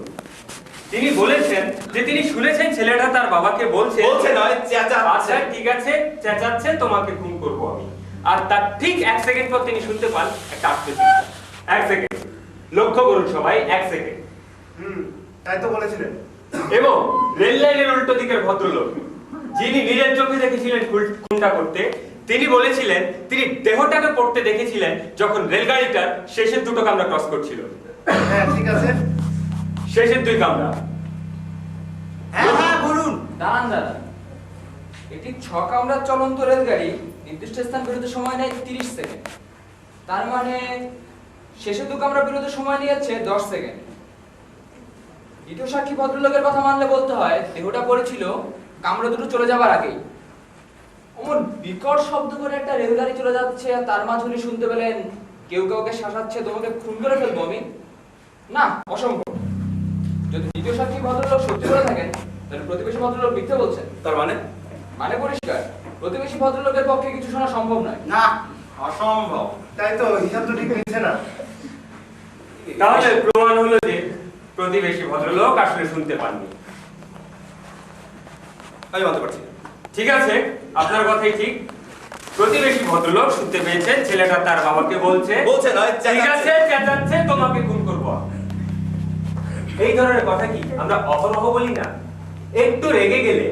তিনি বলেছেন যে তিনি শুনেছেন ছেলেটা তার বাবাকে বলছে নয়, চেঁচাচ্ছে। আচ্ছা ঠিক আছে, চেঁচাচ্ছে তোমাকে খুন করব আমি। আর তার ঠিক 1 সেকেন্ড পর তিনি শুনতে পান একটা আত্মচিৎকার। 1 সেকেন্ড, লক্ষ্য করুন সবাই, 1 সেকেন্ড। তাই তো বলেছিলেন। এবং রেল লাইনের উল্টো দিকের ভদ্রলোক যিনি নিজের চোখে দেখেছিলেন খুনটা করতে, তিনি বলেছিলেন তিনি দেহটাকে পড়তে দেখেছিলেন যখন রেলগাড়িটার শেষের দুটো কামরা ক্রস করছিল। হ্যাঁ ঠিক আছে। শেষের 2 কামরা। হ্যাঁ হ্যাঁ বলুন। দাঁড়ান দাঁড়ান, একটি 6 কামরার চলন্ত রেলগাড়ি নির্দিষ্ট স্থান বেরোতে সময় নেয় 30 সেকেন্ড। তার মানে শেষের 2 কামরা বেরোতে সময় নিয়েছে 10 সেকেন্ড। দ্বিতীয় সাক্ষী ভদ্রলোকের কথা মানলে বলতে হয় দেহটা পড়েছিল কামরা দুটো চলে যাবার আগেই। অমন বিকট শব্দ করে একটা রেলগাড়ি চলে যাচ্ছে আর তার মাঝে উনি শুনতে পেলেন কেউ কাউকে শাসাচ্ছে, তোমাকে খুন করে ফেলবো আমি? না, অসম্ভব। যদি দ্বিতীয় সাক্ষী ভদ্রলোক সত্যি বলে থাকেন তাহলে প্রতিবেশী ভদ্রলোক মিথ্যে বলছেন। তার মানে মানে পরিষ্কার, প্রতিবেশী ভদ্রলোকের পক্ষে কিছু শোনা সম্ভব নয়। না, অসম্ভব। তাই তো, হিসাব তো ঠিক নিচ্ছে না। তাহলে প্রমাণ হলো যে প্রতিবেশী ভদ্রলোক আসলে শুনতে পাননি। আমি মানতে পারছি না। ঠিক আছে, আপনার কথাই ঠিক। প্রতিবেশী ভদ্রলোক শুনতে পেয়েছেন ছেলেটা তার বাবাকে বলছে নয়, ঠিক আছে, চেঁচাচ্ছে তোমাকে খুন করবো। এই ধরনের কথা কি আমরা অহরহ বলি না? একটু রেগে গেলে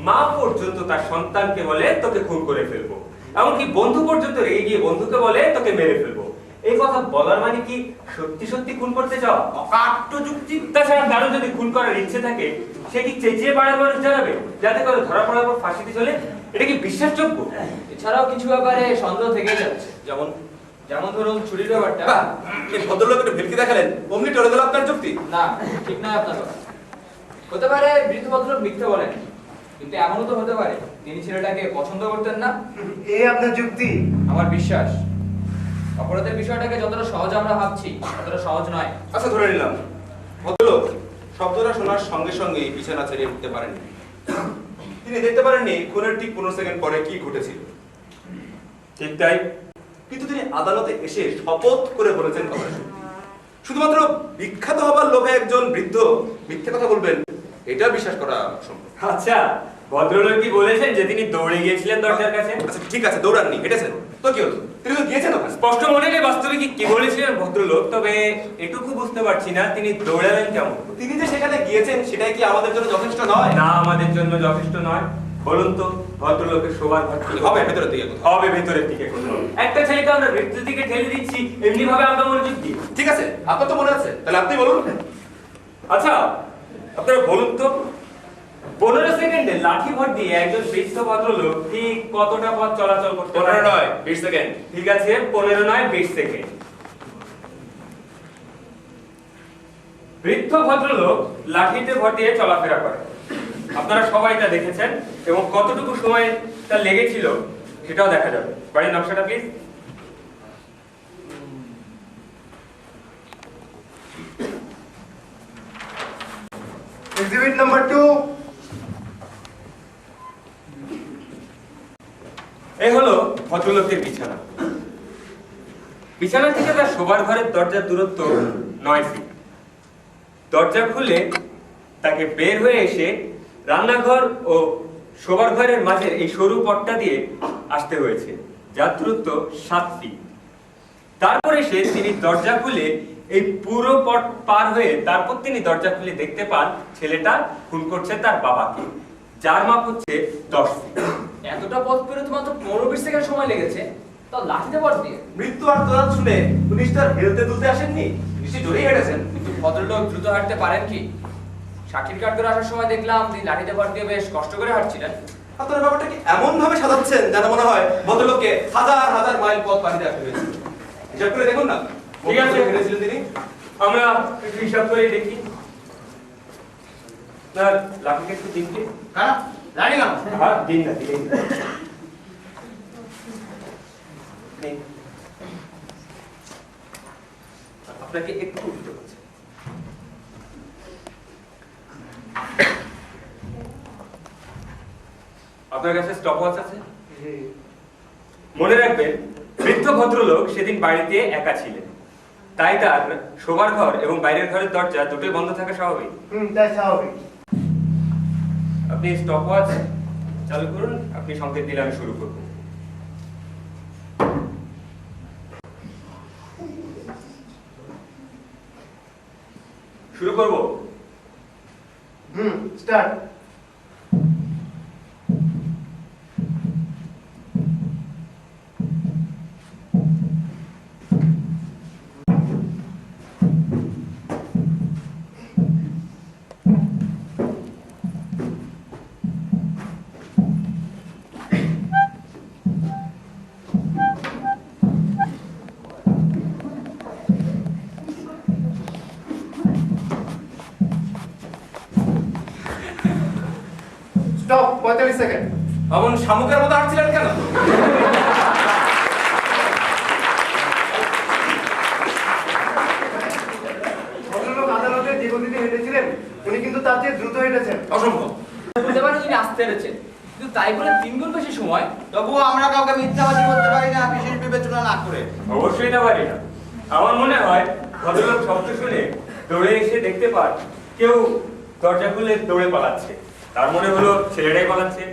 মা পর্যন্ত তার সন্তানকে বলে তোকে খুন করে ফেলবো, এমনকি বন্ধু পর্যন্ত রেগে গিয়ে বন্ধুকে বলে তোকে মেরে ফেলবো। এই কথা বলার মানে কি সত্যি সত্যি খুন করতে যাওয়া? অকাট্য যুক্তি। তাছাড়া কারো যদি খুন করার ইচ্ছে থাকে সে কি চেঁচিয়ে পাড়ার মানুষ জানাবে যাতে করে ধরা পড়ার পর ফাঁসিতে চলে? এটা কি বিশ্বাসযোগ্য? এছাড়াও কিছু ব্যাপারে সন্দেহ থেকেই যাচ্ছে। যেমন যেমন ধরুন চুরির ব্যাপারটা। বাহ, এই ভদ্রলোক একটু ভেলকি দেখালেন, অমনি টলে গেল আপনার যুক্তি। না, ঠিক নয় আপনার কথা। হতে পারে বৃদ্ধ ভদ্রলোক মিথ্যে বলেন, কিন্তু এমনও তো হতে পারে তিনি ছেলেটাকে পছন্দ করতেন না। এই আপনার যুক্তি? আমার বিশ্বাস অপরাধের বিষয়টাকে যতটা সহজ আমরা ভাবছি ততটা সহজ নয়। আচ্ছা, ধরে নিলাম ভদ্রলোক শব্দটা শোনার সঙ্গে সঙ্গে বিছানা ছেড়ে উঠতে পারেননি। তিনি দেখতে পারেননি খুনের ঠিক 15 সেকেন্ড পরে কি ঘটেছিল। ঠিক তাই। কিন্তু তিনি আদালতে এসে শপথ করে বলেছেন কথা সত্যি। শুধুমাত্র বিখ্যাত হবার লোভে একজন বৃদ্ধ মিথ্যে কথা বলবেন, এটা বিশ্বাস করা অসম্ভব। আচ্ছা, ভদ্রলোক কি বলেছেন যে তিনি দৌড়ে গিয়েছিলেন দরজার কাছে? আচ্ছা ঠিক আছে, দৌড়াননি, হেঁটেছেন। তো কি হলো? তিনি তো গিয়েছেন ওখানে। স্পষ্ট মনে নেই বাস্তবে কি বলেছিলেন ভদ্রলোক, তবে এটুকু বুঝতে পারছি না তিনি দৌড়ালেন কেমন। তিনি যে সেখানে গিয়েছেন সেটাই কি আমাদের জন্য যথেষ্ট নয়? না, আমাদের জন্য যথেষ্ট নয়। বলুন তো, ভদ্রলোকের শোবার ঘর কি হবে ভেতরের দিকে কোথাও? হবে ভেতরের দিকে কোথাও। একটা ছেলেকে আমরা মৃত্যুর দিকে ঠেলে দিচ্ছি, এমনি ভাবে আমরা মনোযোগ দিই। ঠিক আছে, আপনার তো মনে আছে, তাহলে আপনি বলুন। আচ্ছা, আপনারা বলুন তো 15 সেকেন্ডে লাঠি ভর দিয়ে একজন বৃদ্ধ ভদ্রলোক ঠিক কতটা পথ চলাচল করতে 15 নয় 20 সেকেন্ড। ঠিক আছে, 15 নয় 20 সেকেন্ড। বৃদ্ধ ভদ্রলোক লাঠিতে ভর দিয়ে চলাফেরা করে। আপনারা সবাই তা দেখেছেন এবং কতটুকু সময় তা লেগেছিল সেটাও দেখা যাবে। বাড়ির নকশাটা প্লিজ। Exhibit number 2। এই হলো ভদ্রলোকের বিছানা। বিছানা থেকে তার শোবার ঘরের দরজার দূরত্ব 9 ফিট। দরজা খুলে তাকে বের হয়ে এসে রান্নাঘর ও শোবার ঘরের মাঝের এই সরু পথটা দিয়ে আসতে হয়েছে, যার দূরত্ব 7 ফিট। তারপরে তিনি দরজা খুলে এই পুরো পথ পার হয়ে তারপর তিনি দরজা খুলে দেখতে পান ছেলেটা খুন করছে তার বাবাকে, যার মাপ হচ্ছে 10 ফিট। এতটা পথ পেরোতে মাত্র 15-20 সেকেন্ড সময় লেগেছে, তাও লাঠিতে ভর দিয়ে। মৃত্যু আর তোরাত শুনে পুলিশ তার হেলতে দুলতে আসেননি, নিশ্চয়ই জোরেই হেঁটেছেন। কিন্তু ভদ্রলোক দ্রুত হাঁটতে পারেন কি? সাক্ষীর কাঠ করে আসার সময় দেখলাম তিনি লাঠিতে ভর দিয়ে বেশ কষ্ট করে হাঁটছিলেন। আপনারা ব্যাপারটা কি এমন ভাবে সাজাচ্ছেন যেন মনে হয় ভদ্রলোককে হাজার হাজার মাইল পথ পাড়ি দিয়ে আসতে হয়েছে। হিসাব করে দেখুন না, ঠিক আছে, হেঁটেছিলেন তিনি। আমরা একটু হিসাব করে দেখি। না, লাঠিকে একটু দিন কি? কেন জানি না। হ্যাঁ, দিন না, দিন না। নেই। আপনাকে একটু উঠতে হচ্ছে। আপনার কাছে স্টপ ওয়াচ আছে? মনে রাখবেন, বৃদ্ধ ভদ্রলোক সেদিন বাড়িতে একা ছিলেন, তাই তার শোবার ঘর এবং বাইরের ঘরের দরজা দুটোই বন্ধ থাকা স্বাভাবিক। তাই স্বাভাবিক। আপনি স্টপ ওয়াচ চালু করুন, আপনি সংকেত দিলে আমি শুরু করব। শুরু করব। স্টার্ট। 45 সেকেন্ড। এমন শামুকের মতো হাঁটছিলেন কেন? ভদ্রলোক আদালতে যে গতিতে হেঁটেছিলেন উনি কিন্তু তার চেয়ে দ্রুত হেঁটেছেন। অসম্ভব। বলতে পারেন তিনি আসতে পেরেছেন, কিন্তু তাই বলে 3 গুণ বেশি সময়। তবুও আমরা কাউকে মিথ্যাবাদী বলতে পারি না বিশেষ বিবেচনা না করে। অবশ্যই না পারি না। আমার মনে হয় ভদ্রলোক শব্দ শুনে দৌড়ে এসে দেখতে পান কেউ দরজা খুলে দৌড়ে পালাচ্ছে। তার মনে হলো ছেলেটাই পালাচ্ছে।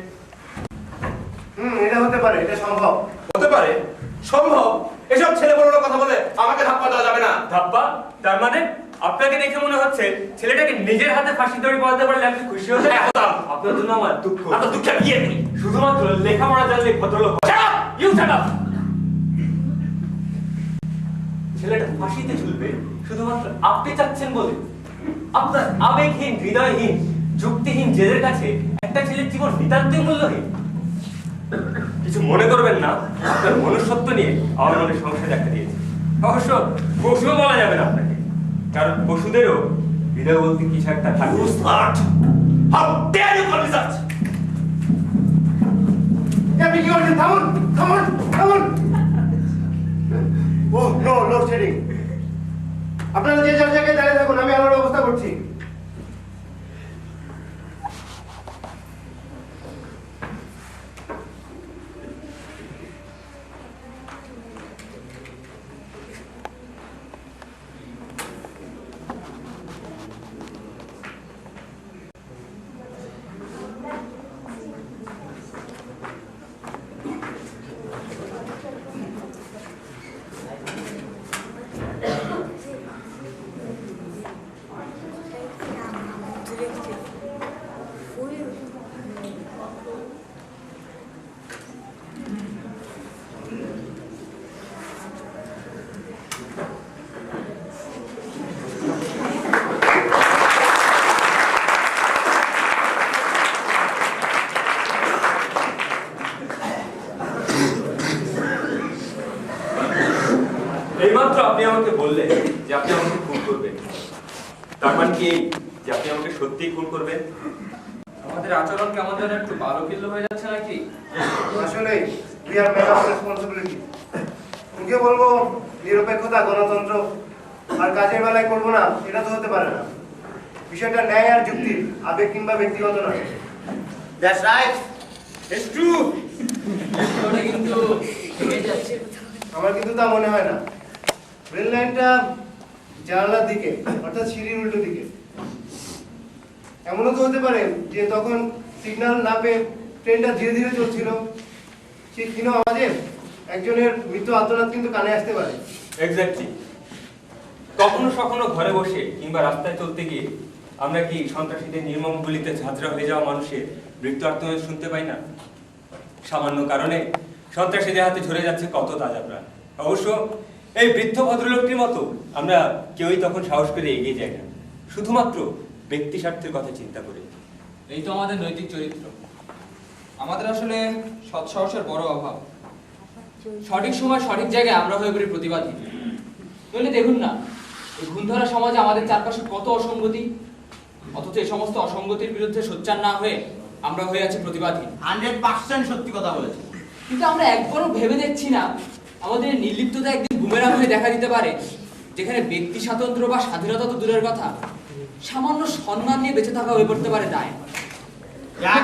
এটা হতে পারে, এটা সম্ভব। হতে পারে, সম্ভব। এসব ছেলে বড় কথা বলে আমাকে ধাপ্পা দেওয়া যাবে না। ধাপ্পা? তার মানে আপনাকে দেখে মনে হচ্ছে ছেলেটাকে নিজের হাতে ফাঁসি দড়ি পড়াতে পারলে আপনি খুশি হতেন। আপনার জন্য আমার দুঃখ। আপনার দুঃখে আমি বিয়ে করি। শুধুমাত্র লেখাপড়া জানলে ভদ্রলোক হয়। Shut up! You shut up! ছেলেটা ফাঁসিতে ঝুলবে শুধুমাত্র আপনি চাচ্ছেন বলে। আপনার আবেগহীন, হৃদয়হীন, যুক্তিহীন জেদের কাছে একটা ছেলের জীবন নিতান্তই মূল্যহীন। কিছু মনে করবেন না, আপনার মনুষ্যত্ব নিয়ে আমার মনে সংশয় দেখা দিয়েছে। অবশ্য পশুও বলা যাবে না আপনাকে, কারণ পশুদেরও হৃদয় বলতে কিছু একটা থাকে। You smart! How dare you call me such? আপনি কি করছেন? থামুন, থামুন, থামুন। Oh no, load shedding. আপনারা যে যার জায়গায় দাঁড়িয়ে থাকুন, আমি আলোর ব্যবস্থা করছি। এইমাত্র আপনি আমাকে বললেন যে আপনি আমাকে খুন করবেন। তার মানে কি এই যে আপনি আমাকে সত্যিই খুন করবেন? আমাদের আচরণ কেমন যেন একটু বালকিল্য হয়ে যাচ্ছে নাকি? আসলে we are men of responsibility. মুখে বলবো নিরপেক্ষতা, গণতন্ত্র, আর কাজের বেলায় করবো না, এটা তো হতে পারে না। বিষয়টা ন্যায় আর যুক্তির, আবেগ কিংবা ব্যক্তিগত নয়। That's right, it's true. ওটা কিন্তু ভেঙে যাচ্ছে। আমার কিন্তু তা মনে হয় না। রেল লাইনটা জানালার দিকে, অর্থাৎ সিঁড়ির উল্টো দিকে। এমনও তো হতে পারে যে তখন সিগন্যাল না পেয়ে ট্রেনটা ধীরে ধীরে চলছিল। সেই ক্ষীণ আওয়াজে একজনের মৃত্যু আর্তনাদ কিন্তু কানে আসতে পারে। এক্স্যাক্টলি। কখনো কখনো ঘরে বসে কিংবা রাস্তায় চলতে গিয়ে আমরা কি সন্ত্রাসীদের নির্মম গুলিতে ঝাঁঝরা হয়ে যাওয়া মানুষের মৃত্যু আর্তনাদ শুনতে পাই না? সামান্য কারণে সন্ত্রাসীদের হাতে ঝরে যাচ্ছে কত তাজা প্রাণ। অবশ্য এই বৃদ্ধ ভদ্রলোকটির মতো আমরা কেউই তখন সাহস করে এগিয়ে যাই না, শুধুমাত্র ব্যক্তি স্বার্থের কথা চিন্তা করে। এই তো আমাদের নৈতিক চরিত্র। আমাদের আসলে সৎসাহসের বড় অভাব। সঠিক সময় সঠিক জায়গায় আমরা হয়ে পড়ি প্রতিবাদী। নইলে দেখুন না, এই ঘুণধরা সমাজে আমাদের চারপাশে কত অসঙ্গতি, অথচ এই সমস্ত অসঙ্গতির বিরুদ্ধে সোচ্চার না হয়ে আমরা হয়ে আছি প্রতিবাদী। 100% সত্যি কথা বলেছে। কিন্তু আমরা একবারও ভেবে দেখছি না আমাদের এই নির্লিপ্ততা একদিন বুমেরাং হয়ে দেখা দিতে পারে, যেখানে ব্যক্তি স্বাতন্ত্র্য বা স্বাধীনতা তো দূরের কথা, সামান্য সম্মান নিয়ে বেঁচে থাকা হয়ে পড়তে পারে দায়। যাক,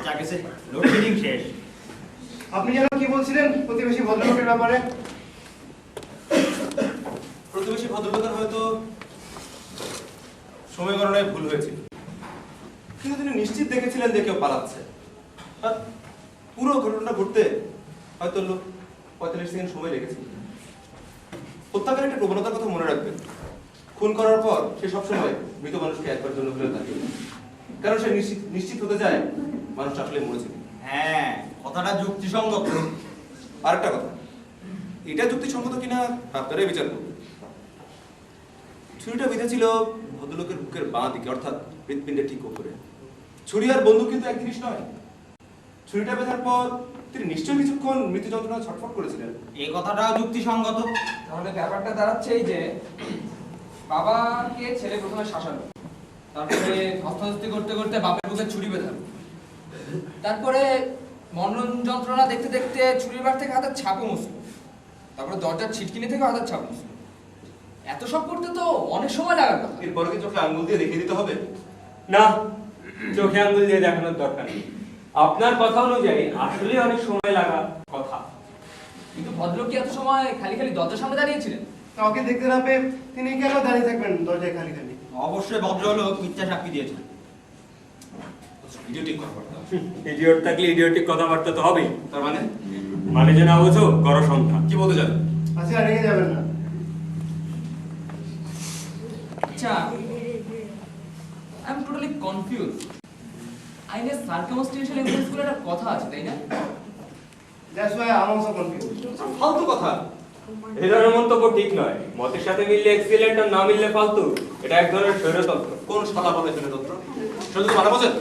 যা গেছে, লোডশেডিং শেষ। আপনি যেন কি বলছিলেন প্রতিবেশী ভদ্রলোকের ব্যাপারে? প্রতিবেশী ভদ্রলোকের হয়তো সময় গণনায় ভুল হয়েছিল, কিন্তু তিনি নিশ্চিত দেখেছিলেন যে কেউ পালাচ্ছে। আর পুরো ঘটনাটা ঘটতে হয়তো 45 সেকেন্ড সময় লেগেছিল। হত্যাকারী একটা প্রবণতার কথা মনে রাখবেন, খুন করার পর সে সবসময় মৃত মানুষকে একবার জন্য হলেও তাকিয়ে, কারণ সে নিশ্চিত হতে চায় মানুষটা আসলে মরেছে। হ্যাঁ, কথাটা যুক্তিসঙ্গত। আরেকটা কথা, এটা যুক্তিসঙ্গত কিনা আপনারাই বিচার করুন। ছুরিটা বিঁধেছিল ভদ্রলোকের বুকের বাঁ দিকে, অর্থাৎ হৃৎপিণ্ডের ঠিক উপরে। ছুরি আর বন্দুক কিন্তু এক জিনিস নয়। ছুরিটা বেঁধার পর তিনি নিশ্চয়ই কিছুক্ষণ মৃত্যু যন্ত্রণা ছটফট করেছিলেন। এই কথাটাও যুক্তিসঙ্গত। তাহলে ব্যাপারটা দাঁড়াচ্ছে এই যে বাবাকে ছেলে প্রথমে শাসালো, তারপরে ধস্তাধস্তি করতে করতে বাপের বুকে ছুরি বেঁধালো, তারপরে মনন যন্ত্রণা দেখতে দেখতে ছুরির বার থেকে হাতের ছাপও মুছলো, তারপরে দরজার ছিটকিনি থেকে হাতের ছাপ মুছলো। এত সব করতে তো অনেক সময় লাগার কথা। এরপরে কি চোখে আঙ্গুল দিয়ে দেখিয়ে দিতে হবে? না, চোখে আঙ্গুল দিয়ে দেখানোর দরকার নেই। আপনার কথা অনুযায়ী আসলে অনেক সময় লাগা কথা। কিন্তু ভদ্রলোক কি এত সময় খালি খালি দরজার সামনে দাঁড়িয়েছিলেন? কাউকে দেখতে না পেয়ে তিনি কেন দাঁড়িয়ে থাকবেন দরজায় খালি খালি? অবশ্যই ভদ্রলোক মিথ্যা সাক্ষী দিয়েছেন। ইডিওটিক কথাবার্তা। ইডিয়ট থাকলে ইডিয়টিক কথাবার্তা তো হবেই। তার মানে মানে যে না বোঝো গড় সংখ্যা। কি বলতে চান? আচ্ছা, রেগে যাবেন না। আচ্ছা, আই এম টোটালি কনফিউজ। আইনের সার্কামস্টেন্সিয়াল এভিডেন্স বলে একটা কথা আছে, তাই না? That's why I am also confused. ফালতু কথা। এই ধরনের মন্তব্য ঠিক নয়। মতের সাথে মিললে এক্সিলেন্ট আর না মিললে ফালতু। এটা এক ধরনের স্বৈরতন্ত্র। কোন শালা বলে স্বৈরতন্ত্র? শুধু মাথা বোঝেন?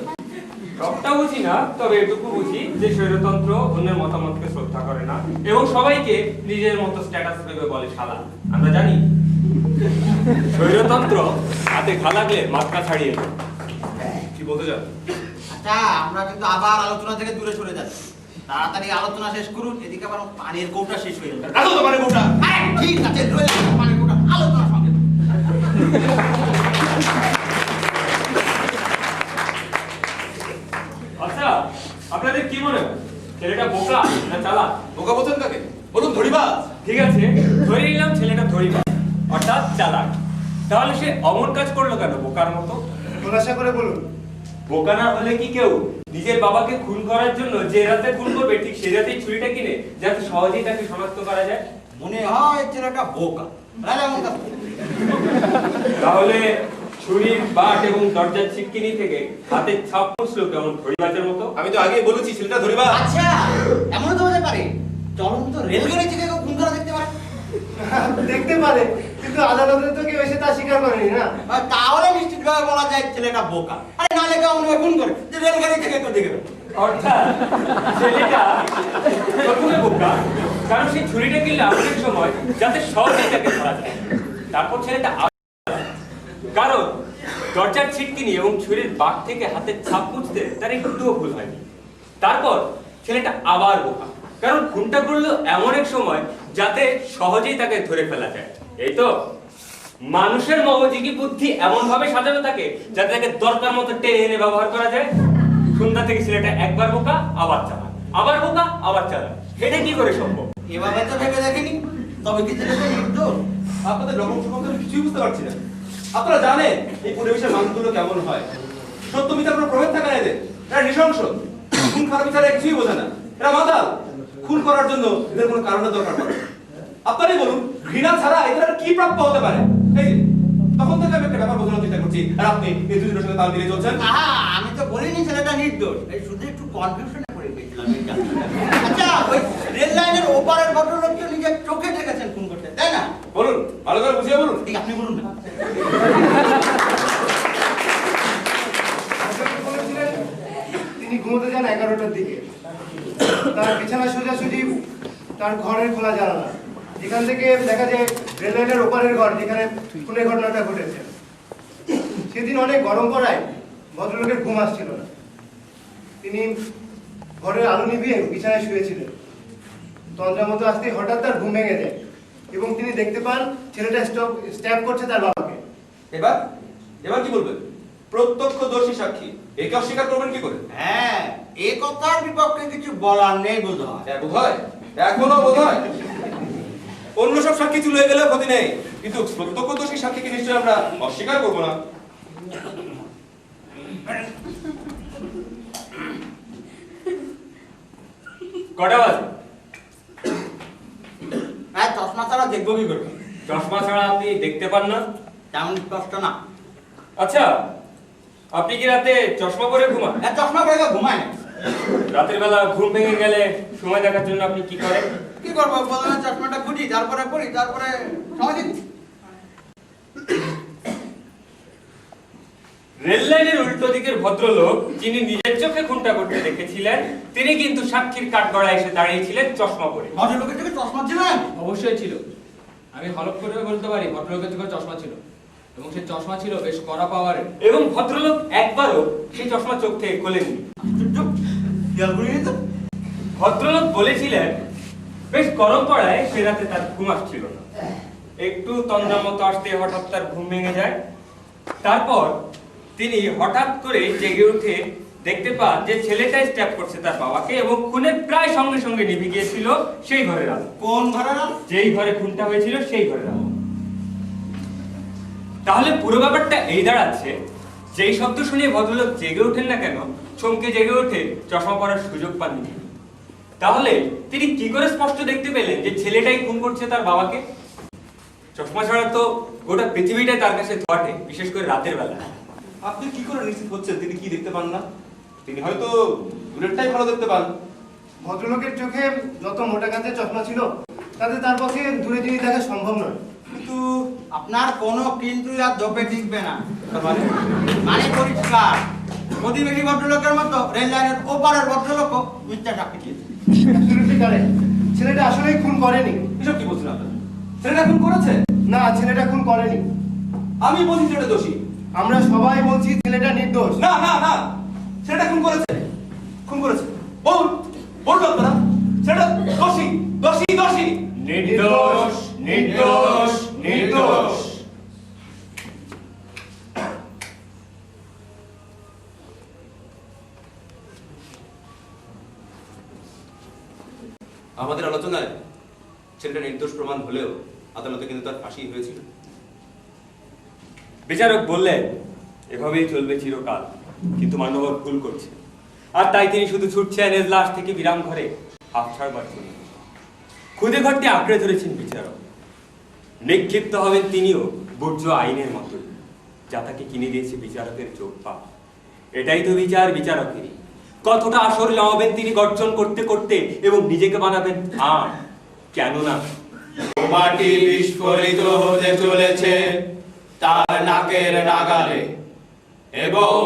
সবটা বুঝি না, তবে এটুকু বুঝি যে স্বৈরতন্ত্র অন্যের মতামতকে শ্রদ্ধা করে না এবং সবাইকে নিজের মতো স্ট্যাটাস ভেবে বলে শালা। আমরা জানি স্বৈরতন্ত্র হাতে ঘা লাগলে মাথা ছাড়িয়ে যায়। কি বলতে চান? আচ্ছা, আমরা কিন্তু আবার আলোচনা থেকে দূরে সরে যাচ্ছি। তাড়াতাড়ি আলোচনা শেষ করুন, এদিকে আবার পানির কৌটা শেষ হয়ে যাবে। রাখো তো মানে কোনটা? আরে ঠিক আছে, রইলাম পানির কৌটা আলোচনা সঙ্গে। আচ্ছা, আপনাদের কি মনে হয় ছেলেটা বোকা না চালাক? বোকা বলছেন কাকে? বলুন ধরিবাজ। ঠিক আছে, ধরে নিলাম ছেলেটা ধরিবাজ অর্থাৎ চালাক। তাহলে সে অমন কাজ করলো কেন বোকার মতো? খোলাসা করে বলুন। বোকা না হলে কি কেউ নিজের বাবাকে খুন করার জন্য যে রাতে খুন করবে ঠিক সেই রাতেই ছুরিটা কিনে যাতে সহজেই তাকে শনাক্ত করা যায়? মনে হয় ছেলেটা বোকা। তাহলে এমন কাজ করবে। তাহলে ছুরির বাট এবং দরজার ছিটকিনি থেকে হাতের ছাপ মুছলো কেমন ধরিবাজের মতো? আমি তো আগেই বলেছি ছেলেটা ধরিবাজ। আচ্ছা, এমন তো হতে পারে চলন্ত রেলগাড়ি থেকে কেউ খুন করা দেখতে পারে। দেখতে পারে, কিন্তু আদালতে তো কেউ এসে তা স্বীকার করেনি না। আর তাহলে নিশ্চিতভাবে বলা যায় ছেলেটা বোকা। আরে নালে কেউ মনে হয় খুন করে যে রেলগাড়ি থেকে কেউ দেখে ফেলে। অর্থাৎ ছেলেটা প্রথমে বোকা কারণ সেই ছুরিটা কিনলে অনেক সময় যাতে সহজেই তাকে ধরা যায়। তারপর ছেলেটা কারণ দরজার ছিটকিনি এবং ছুরির বাট থেকে হাতের ছাপ মুছতে তার একটুও ভুল হয়নি। তারপর ছেলেটা আবার বোকা কারণ খুনটা করলো এমন এক সময় যাতে সহজেই তাকে ধরে ফেলা যায়। এই তো মানুষের মগজিগি বুদ্ধি এমন ভাবে সাজানো থাকে যাতে তাকে দরকার মতো টেনে এনে ব্যবহার করা যায়। সন্ধ্যা থেকে ছেলেটা একবার বোকা আবার চালাক, আবার বোকা আবার চালাক। এটা কি করে সম্ভব? এভাবে তো ভেবে দেখিনি। তবে কি ছেলেটা নির্দোষ? আপনাদের রকম সম্বন্ধে আমি কিছুই বুঝতে পারছি না। আপনারা জানেন এই পরিবেশের মানুষগুলো কেমন হয়। সত্য মিথ্যার কোনো প্রভেদ থাকে না এদের। এরা নৃশংস, খুন খারাপ বিচারে কিছুই বোঝে না। এরা মাতাল। খুন করার জন্য এদের কোনো কারণের দরকার পড়ে। আপনারাই বলুন, ঘৃণা ছাড়া এদের আর কি প্রাপ্য হতে পারে? এই যে তখন থেকে আমি একটা ব্যাপার বোঝানোর চেষ্টা করছি, আর আপনি এই দুজনের সঙ্গে তাল মিলিয়ে চলছেন। আহা, আমি তো বলিনি ছেলেটা নির্দোষ। এই শুধু একটু কনফিউশনে পড়ে গেছিলাম এটা। আচ্ছা, ওই রেল লাইনের ওপারের ভদ্রলোককে নিজের চোখে দেখেছেন খুন করতে, তাই না? বলুন, ভালো করে বুঝিয়ে বলুন। ঠিক, আপনি বলুন না। বলেছিলেন তিনি ঘুমোতে যান 11টার দিকে। তার বিছানা সোজাসুজি তার ঘরের খোলা জানালা, যেখান থেকে দেখা যায় রেললাইনের ওপারের ঘর যেখানে খুনের ঘটনাটা ঘটেছে। সেদিন অনেক গরম পড়ায় ভদ্রলোকের ঘুম আসছিল না। তিনি ঘরের আলো নিভিয়ে বিছানায় শুয়েছিলেন। তন্দ্রার মতো আসতে হঠাৎ তার ঘুম ভেঙে যায় এবং তিনি দেখতে পান ছেলেটা স্ট্যাব করছে তার বাবাকে। এবার এবার কি বলবেন? প্রত্যক্ষদর্শী সাক্ষী, একে অস্বীকার করবেন কি করে? হ্যাঁ, এ কথার বিপক্ষে কিছু বলার নেই বোধ হয়। হ্যাঁ, বোধ হয়, এখনো বোধ হয়। অন্য সব সাক্ষী চুলে হয়ে গেলেও ক্ষতি নেই, কিন্তু প্রত্যক্ষদর্শী সাক্ষীকে নিশ্চয়ই আমরা অস্বীকার করবো না। কটা বাজে? হ্যাঁ, চশমা ছাড়া দেখবো কি করবে? চশমা ছাড়া আপনি দেখতে পান না? তেমন কষ্ট না। আচ্ছা, আপনি কি রাতে চশমা পরে ঘুমান? হ্যাঁ, চশমা পরে কেউ ঘুমায় না। রাতের বেলা ঘুম ভেঙে গেলে সময় দেখার জন্য আপনি কি করেন? কি করবো? প্রথমে চশমাটা খুঁজি, তারপরে পড়ি, তারপরে সময় দিচ্ছি। রেল লাইনের উল্টো দিকের ভদ্রলোক যিনি নিজের চোখে খুনটা করতে দেখেছিলেন তিনি কিন্তু সাক্ষীর কাঠগড়ায় এসে দাঁড়িয়েছিলেন চশমা পরে। ভদ্রলোকের চোখে চশমা ছিল না? অবশ্যই ছিল। আমি হলফ করে বলতে পারি ভদ্রলোকের চোখে চশমা ছিল, এবং সেই চশমা ছিল বেশ কড়া পাওয়ারের। এবং ভদ্রলোক একবারও সেই চশমা চোখ থেকে খোলেননি। আশ্চর্য! খেয়াল করিনি তো। ভদ্রলোক বলেছিলেন বেশ গরম পড়ায় সে রাতে তার ঘুম আসছিল না। একটু তন্দ্রা মতো আসতে হঠাৎ তার ঘুম ভেঙে যায়। তারপর তিনি হঠাৎ করে জেগে উঠে দেখতে পান যে ছেলেটাই স্ট্যাপ করছে তার বাবাকে এবং খুনের প্রায় সঙ্গে সঙ্গে নিভে গিয়েছিল সেই ঘরের আলো। কোন ঘরের আলো? যেই ঘরে খুনটা হয়েছিল সেই ঘরের আলো। তাহলে পুরো ব্যাপারটা এই দাঁড়াচ্ছে, যেই শব্দ শুনে ভদ্রলোক জেগে ওঠেন না কেন, চমকে জেগে ওঠে চশমা পরার সুযোগ পাননি তিনি। তাহলে তিনি কি করে স্পষ্ট দেখতে পেলেন যে ছেলেটাই খুন করছে তার বাবাকে? চশমা ছাড়া তো গোটা পৃথিবীটাই তার কাছে ধোয়াটে, বিশেষ করে রাতের বেলা। আপনি কি করে নিশ্চিত হচ্ছেন তিনি কি দেখতে পান না? তিনি হয়তো দূরেরটাই ভালো দেখতে পান। ভদ্রলোকের চোখে যত মোটা কাঁচের চশমা ছিল তাতে তার পক্ষে দূরে জিনিস দেখা সম্ভব নয়। কিন্তু আপনার কোনো কিন্তু আর জপে টিকবে না। তার মানে মানে পরিষ্কার, প্রতিবেশী ভদ্রলোকের মতো রেল লাইনের ওপারের ভদ্রলোকও মিথ্যা সাক্ষী দিয়েছে। Absolutely correct. ছেলেটা আসলেই খুন করেনি। এসব কি বলছেন আপনারা? ছেলেটা খুন করেছে? না, ছেলেটা খুন করেনি। আমি বলছি ছেলেটা দোষী। আমরা সবাই বলছি ছেলেটা নির্দোষ। না না না, ছেলেটা খুন করেছে। খুন করেছে। বলুন বলুন আপনারা, ছেলেটা দোষী দোষী দোষী। নির্দোষ, নির্দোষ, নির্দোষ। আমাদের আলোচনায় ছেলেটা নির্দোষ প্রমাণ হলেও আদালতে কিন্তু তার ফাঁসি হয়েছিল। বিচারক বললেন এভাবেই চলবে চিরকাল, কিন্তু মান্যবর ভুল করছে। আর তাই তিনি শুধু ছুটছেন এর লাশ থেকে বিরাম ঘরে হাফ ছাড়বার জন্য। খুদে ঘরটি আঁকড়ে ধরেছেন বিচারক। নিক্ষিপ্ত হবেন তিনিও বর্জ্য আইনের মতোই, যা তাকে কিনে দিয়েছে বিচারকের চোখ পা। এটাই তো বিচার বিচারকেরই। কতটা আসর জমাবেন তিনি গর্জন করতে করতে এবং নিজেকে বানাবেন আম, কেন না? বোমাটি বিস্ফোরিত হতে চলেছে তার নাকের নাগালে এবং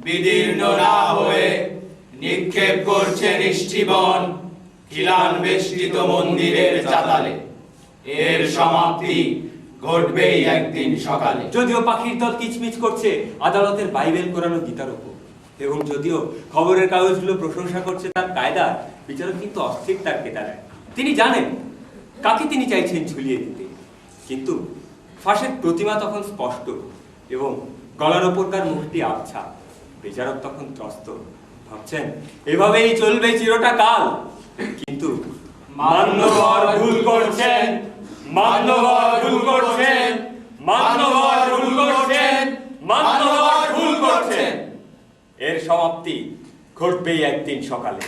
বিদীর্ণ না হয়ে নিক্ষেপ করছে নিশ্চিবন খিলান বেষ্টিত মন্দিরের চাতালে। এর সমাপ্তি ঘটবেই একদিন সকালে। যদিও পাখির দল কিচমিচ করছে আদালতের বাইবেল কোরানো গীতার উপর, এবং যদিও খবরের কাগজগুলো প্রশংসা করছে তার কায়দা, বিচারক কিন্তু অস্থির তার কেতারায়। তিনি জানেন কাকে তিনি চাইছেন ঝুলিয়ে দিতে, কিন্তু ফাঁসের প্রতিমা তখন স্পষ্ট এবং গলার ওপরকার মুখটি আবছা। বিচারক তখন ত্রস্ত, ভাবছেন এভাবেই চলবে চিরটা কাল। কিন্তু মান্যবর ভুল করছেন, মান্যবর ভুল করছেন, মান্যবর ভুল করছেন, মান্যবর ভুল করছেন। এর সমাপ্তি ঘটবেই একদিন সকালে।